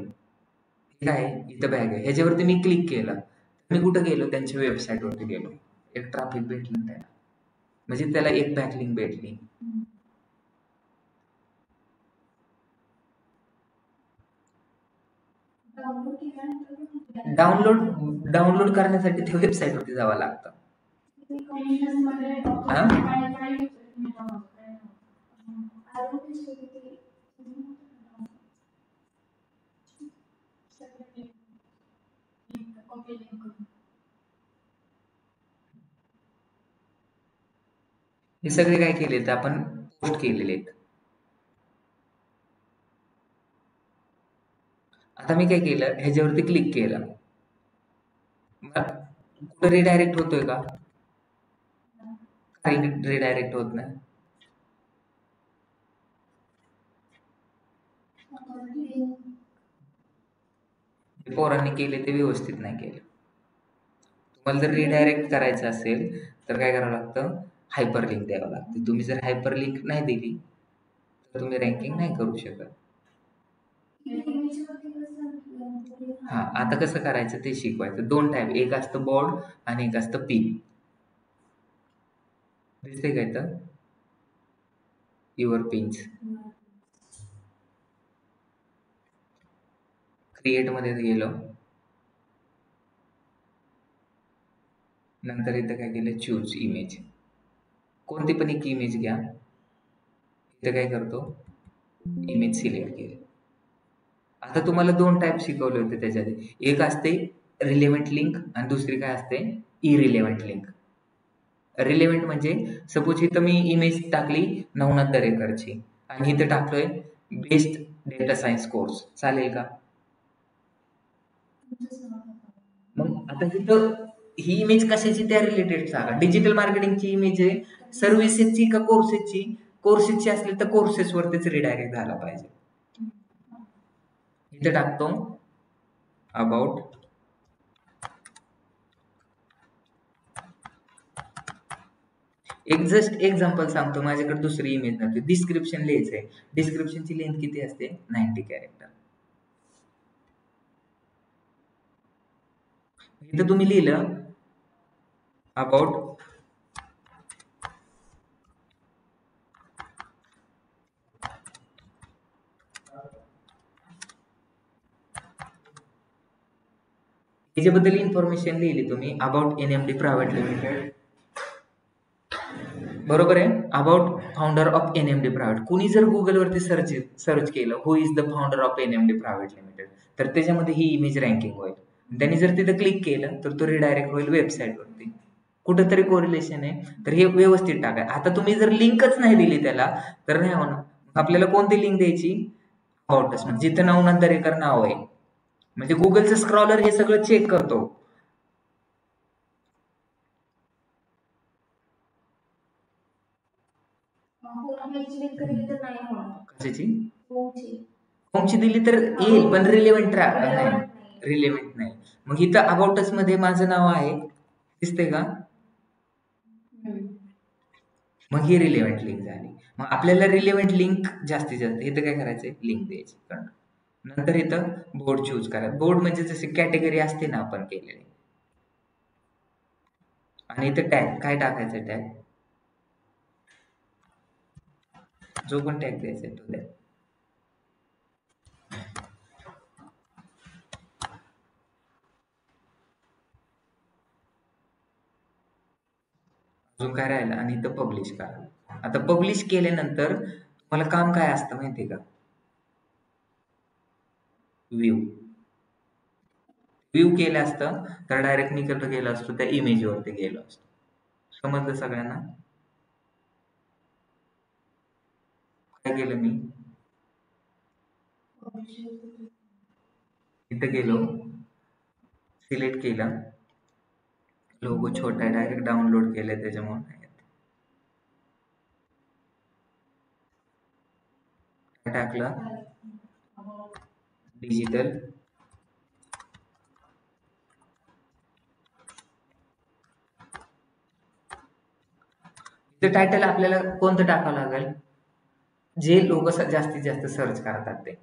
काय इथं बॅग आहे, ह्याच्यावरती मी क्लिक केलं, मी कुठं गेलो, त्यांच्या वेबसाईटवरती गेलो, एक ट्रॅफिक भेटलं त्याला, म्हणजे त्याला एक बॅकलिंक भेटली. डाउनलोड करण्यासाठी त्या वेबसाईटवरती जावं लागतं. हे सगळे काय केले तर आपण पोस्ट केलेले आहेत. आता मी काय केलं, ह्याच्यावरती क्लिक केलं, कुठं रिडायरेक्ट होतोय का? रिडायरेक्ट होत नाही. पोरांनी केले ते व्यवस्थित नाही केलं. तुम्हाला जर रिडायरेक्ट करायचं असेल तर काय करावं लागतं, हायपर लिंक द्यावं लागते. तुम्ही जर हायपर लिंक नाही दिली तर तुम्ही रँकिंग नाही करू शकत. हा, आता कसं करायचं ते शिकवायचं. 2 टाईप, एक असतं बोर्ड आणि एक असतं पिन. दिसते काय तर युअर पिन्स. क्रिएट मध्ये गेलो, नंतर इथं काय केलं, चूज इमेज. कोणती पण एक इमेज घ्या. इथं काय करतो, इमेज सिलेक्ट केली. आता तुम्हाला 2 टाईप शिकवले होते त्याच्यात. एक असते रिलेव्हंट लिंक आणि दुसरी काय असते, इरिलेव्हंट लिंक. रिलेव्हंट म्हणजे सपोज इथं मी इमेज टाकली नवनाथ दरेकरची आणि इथं टाकलोय बेस्ट डेटा सायन्स कोर्स, चालेल का? मग आता इथं ही इमेज कशाची, त्या रिलेटेड सांगा. डिजिटल मार्केटिंगची इमेज आहे, सर्व्हिसेसची का कोर्सेसची? कोर्सेसची असली तर कोर्सेस वरतीच रिडायरेक्ट झाला पाहिजे. इथे टाकतो अबाउट. एक जस्ट एक्झाम्पल सांगतो, माझ्याकडे दुसरी इमेज नव्हती. डिस्क्रिप्शन लिहायचंय. डिस्क्रिप्शनची लेंथ किती असते, 90 कॅरेक्टर. इथं तुम्ही लिहिलं अबाउट याच्याबद्दल इन्फॉर्मेशन लिहिली तुम्ही, अबाउट NMD प्रायव्हेट लिमिटेड, बरोबर आहे. About founder of NMD private. कुणी जर गुगलवरती सर्च केलं who is the founder of NMD private limited, तर त्याच्यामध्ये ही इमेज रँकिंग होईल. त्यांनी जर तिथं क्लिक केलं तर तो रिडायरेक्ट होईल वेबसाईटवरती. कुठंतरी कोरिलेशन आहे, तर हे व्यवस्थित टाकाय. आता तुम्ही जर लिंकच नाही दिली त्याला तर नाही होणार. आपल्याला कोणती लिंक द्यायची, अबाउट, जिथं नवनाथ दरेकर नाव आहे. म्हणजे गुगलचं स्क्रॉलर हे सगळं चेक करतो. कशाची? होमची दिली तर येईल, पण रिलेव्हंट नाही, रिलेव्हंट नाही. मग इथं अबाउटस मध्ये माझं नाव आहे, दिसते का? मग ही रिलेव्हंट लिंक झाली. मग आपल्याला रिलेव्हंट लिंक जास्तीत जास्त इथं काय करायचंय, लिंक द्यायची. नंतर इथं बोर्ड चूज करा. बोर्ड म्हणजे जसे कॅटेगरी असते ना आपण केलेली. आणि इथं टॅग काय टाकायचं, टॅग जो पण टॅग द्यायचा तो द्या. अजून काय राहिलं, आणि इथं पब्लिश करा. आता पब्लिश केल्यानंतर तुम्हाला काम काय असतं माहितीये का, व्ह्यू केलं असतं तर डायरेक्ट मी कुठं गेलो असतो, त्या इमेज वरती गेलो असतो. समजलं सगळ्यांना? काय केलं मी, इथं गेलो, सिलेक्ट केलं, लोगो छोटा आहे, डायरेक्ट डाउनलोड केलंय त्याच्यामुळे नाही येत. टाकलं डिजिटल, टायटल आपल्याला कोणतं टाकावं लागेल, जे लोक जास्तीत जास्त सर्च करतात ते.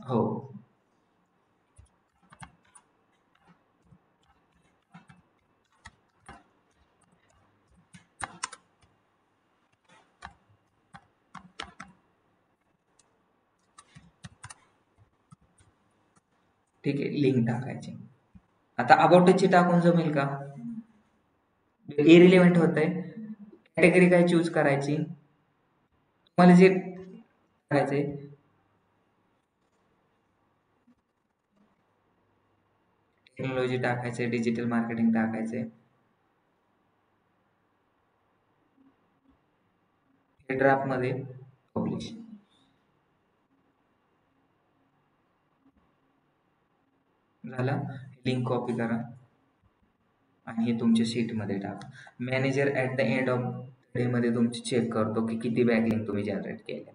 हो, ठीक आहे. लिंक टाकायची. आता अबाउटची टाकून जमेल का, इरिलेव्हंट होतंय. कॅटेगरी काय चूज करायची, तुम्हाला जे करायचंय, टेक्नॉलॉजी टाकायचंय, डिजिटल मार्केटिंग टाकायचंय. ड्राफ्ट मध्ये पब्लिश झाला. लिंक कॉपी करा आणि हे तुमच्या शीट मध्ये टाका. Manager at the end of day मध्ये तुमची चेक करतो की किती बॅकलिंक तुम्ही जनरेट केले.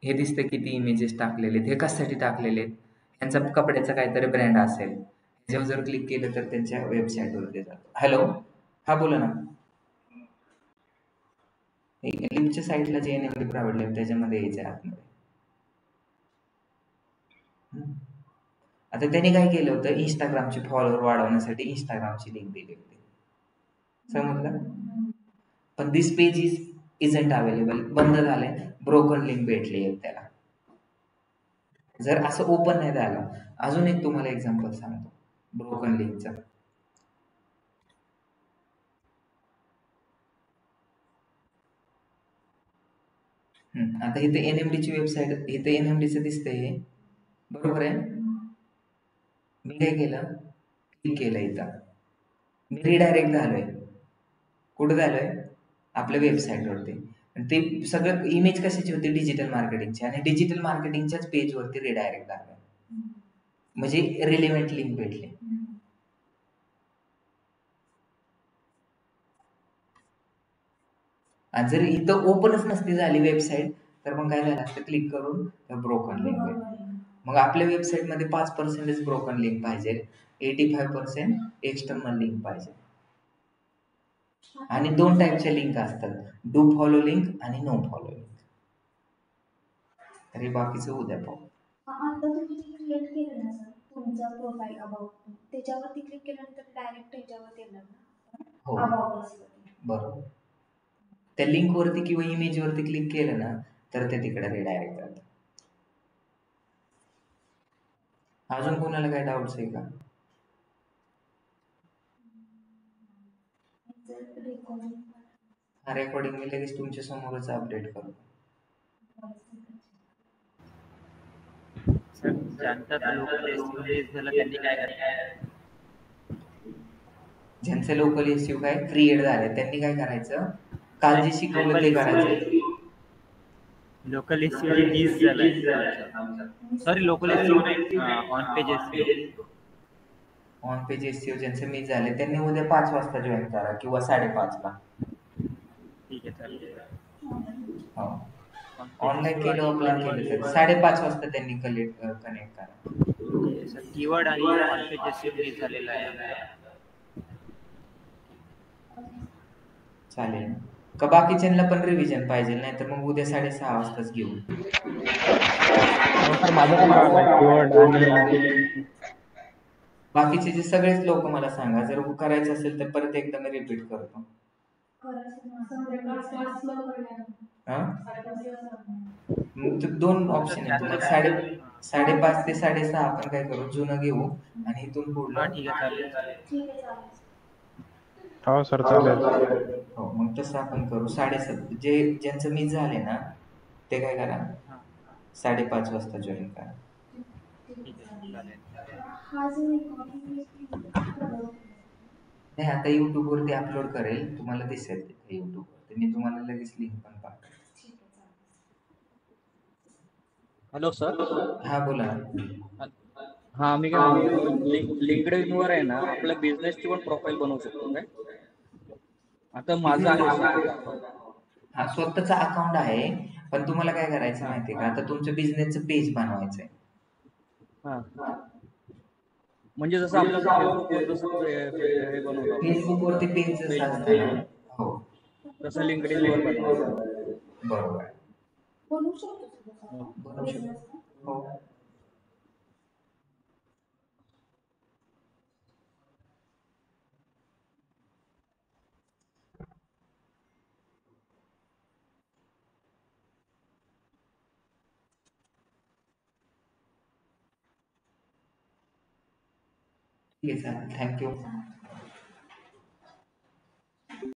हे दिसतं किती इमेजेस टाकलेले आहेत. हे कशासाठी टाकलेले आहेत? यांचा कपड्याचा काहीतरी ब्रँड असेल, ह्याच्यावर जर क्लिक केलं तर त्यांच्या वेबसाईटवरती जातो. हॅलो, हा बोला ना. लिंकच्या साईटला जे NMD प्रायव्हेट लिंक त्याच्यामध्ये यायचं आहे आतमध्ये. आता त्यांनी काय केलं होतं, इंस्टाग्रामचे फॉलोअर वाढवण्यासाठी इंस्टाग्रामची लिंक दिली होती, समजलं. पण दिस पेज इजंट अवेलेबल, बंद झालंय, ब्रोकन लिंक भेटली आहे त्याला. जर असं ओपन नाही झालं, अजून एक तुम्हाला एक्झाम्पल सांगतो ब्रोकन लिंकचं. आता इथे NMDची वेबसाईट, इथे NMDचं दिसतंय बरोबर आहे. मी काय केलं, क्लिक केलं, इथं मी रिडायरेक्ट झालोय. कुठं झालोय? आपल्या वेबसाईटवरती. ते सगळं इमेज कशाची होती? डिजिटल मार्केटिंगची. आणि डिजिटल मार्केटिंगच्याच पेजवरती रिडायरेक्ट झालोय, म्हणजे रिलेव्हंट लिंक भेटले. आणि जर इथं ओपनच नसती झाली वेबसाईट तर मग काय झालं असतं, क्लिक करून ब्रोकन लिंक भेटली. मग आपल्या वेबसाईटमध्ये 5% ब्रोकन लिंक पाहिजे, 85% एक्सटर्नल लिंक पाहिजे. आणि 2 टाईपच्या लिंक असतात, डू फॉलो लिंक आणि नो फॉलो लिंक. तरी बाकीचं उद्या पाहू. आता तुम्ही जे क्रिएट केलं ना सर, तुमचा प्रोफाईल अबाउट, त्याच्यावरती क्लिक केल्यानंतर डायरेक्ट ह्याच्यावर येणार ना? हो, अबाउट बरोबर. त्या लिंक वरती किंवा इमेज वरती क्लिक केलं ना तर ते तिकडे रिडायरेक्ट जातं. अजून कोणाला काय डाऊट्स आहे का? हा रेकॉर्डिंग मी लगेच तुमच्या समोरच अपडेट करतो. सर, ज्यांचं लोकल एसईओ मिस झालं त्यांनी काय करायचं? ज्यांचं लोकल एसईओ काय क्रिएट झाले त्यांनी काय करायचं, काल जे शिकवलं ते करायचं. लोकल एसईओ मिस झालाय सॉरी, लोकल एसईओ नाही, on page SEO. On page SEO ज्यांचे मिस झाले त्यांनी उद्या 5 वाजता जॉईन करा किंवा 5:30 ला. ठीक आहे चालेल. हो, ऑनलाईन केलं ऑफलाईन केलं तर 5:30 वाजता त्यांनी कनेक्ट करा. सर, कीवर्ड आणि ऑन पेज एसईओ मिस झालेला आहे. चालेल का? बाकीच्यांना पण रिव्हिजन पाहिजे, नाही तर मग उद्या 6:30 वाजताच घेऊ. बाकीचे जे सगळेच लोक मला सांगा, जर करायचं असेल तर परत एकदा मी रिपीट करतो. मग 2 ऑप्शन आहेत तुम्हाला, 5:30 ते 6:30 आपण काय करू, जुनं घेऊ आणि इथून पुढलं. ठीक आहे चालेल. हो सर चालेल. हो, मग तसं आपण करू. 7:30 ज्यांचं मिस झाले ना ते काय करा, 5:30 वाजता जॉईन करा. नाही, आता YouTube वरती अपलोड करेल, तुम्हाला दिसेल तिथे YouTube वरती. मी तुम्हाला लगेच लिंक पण पाठवेल. Hello sir. हा बोला. हा, मी काय म्हणतो, लिंक्डइन वर आहे ना आपल्या बिझनेसची पण प्रोफाईल बनवू शकतो काय? आता माझं आहे स्वतःचा अकाउंट. हा, स्वतःचा अकाउंट आहे, पण तुम्हाला काय करायचं माहितीये का, आता तुमचं बिझनेसचं पेज बनवायचंय. हा, म्हणजे जसं आपलं फेसबुकवर जसं हे बनवतो आपण, फेसबुक वरती पेज जसं असतं ना, हो तसं लिंक्डइन वर बनवायचं. बरोबर, बनवू शकतो. बनवू शकतो. हो, ठीक आहे, चालेल. थँक्यू.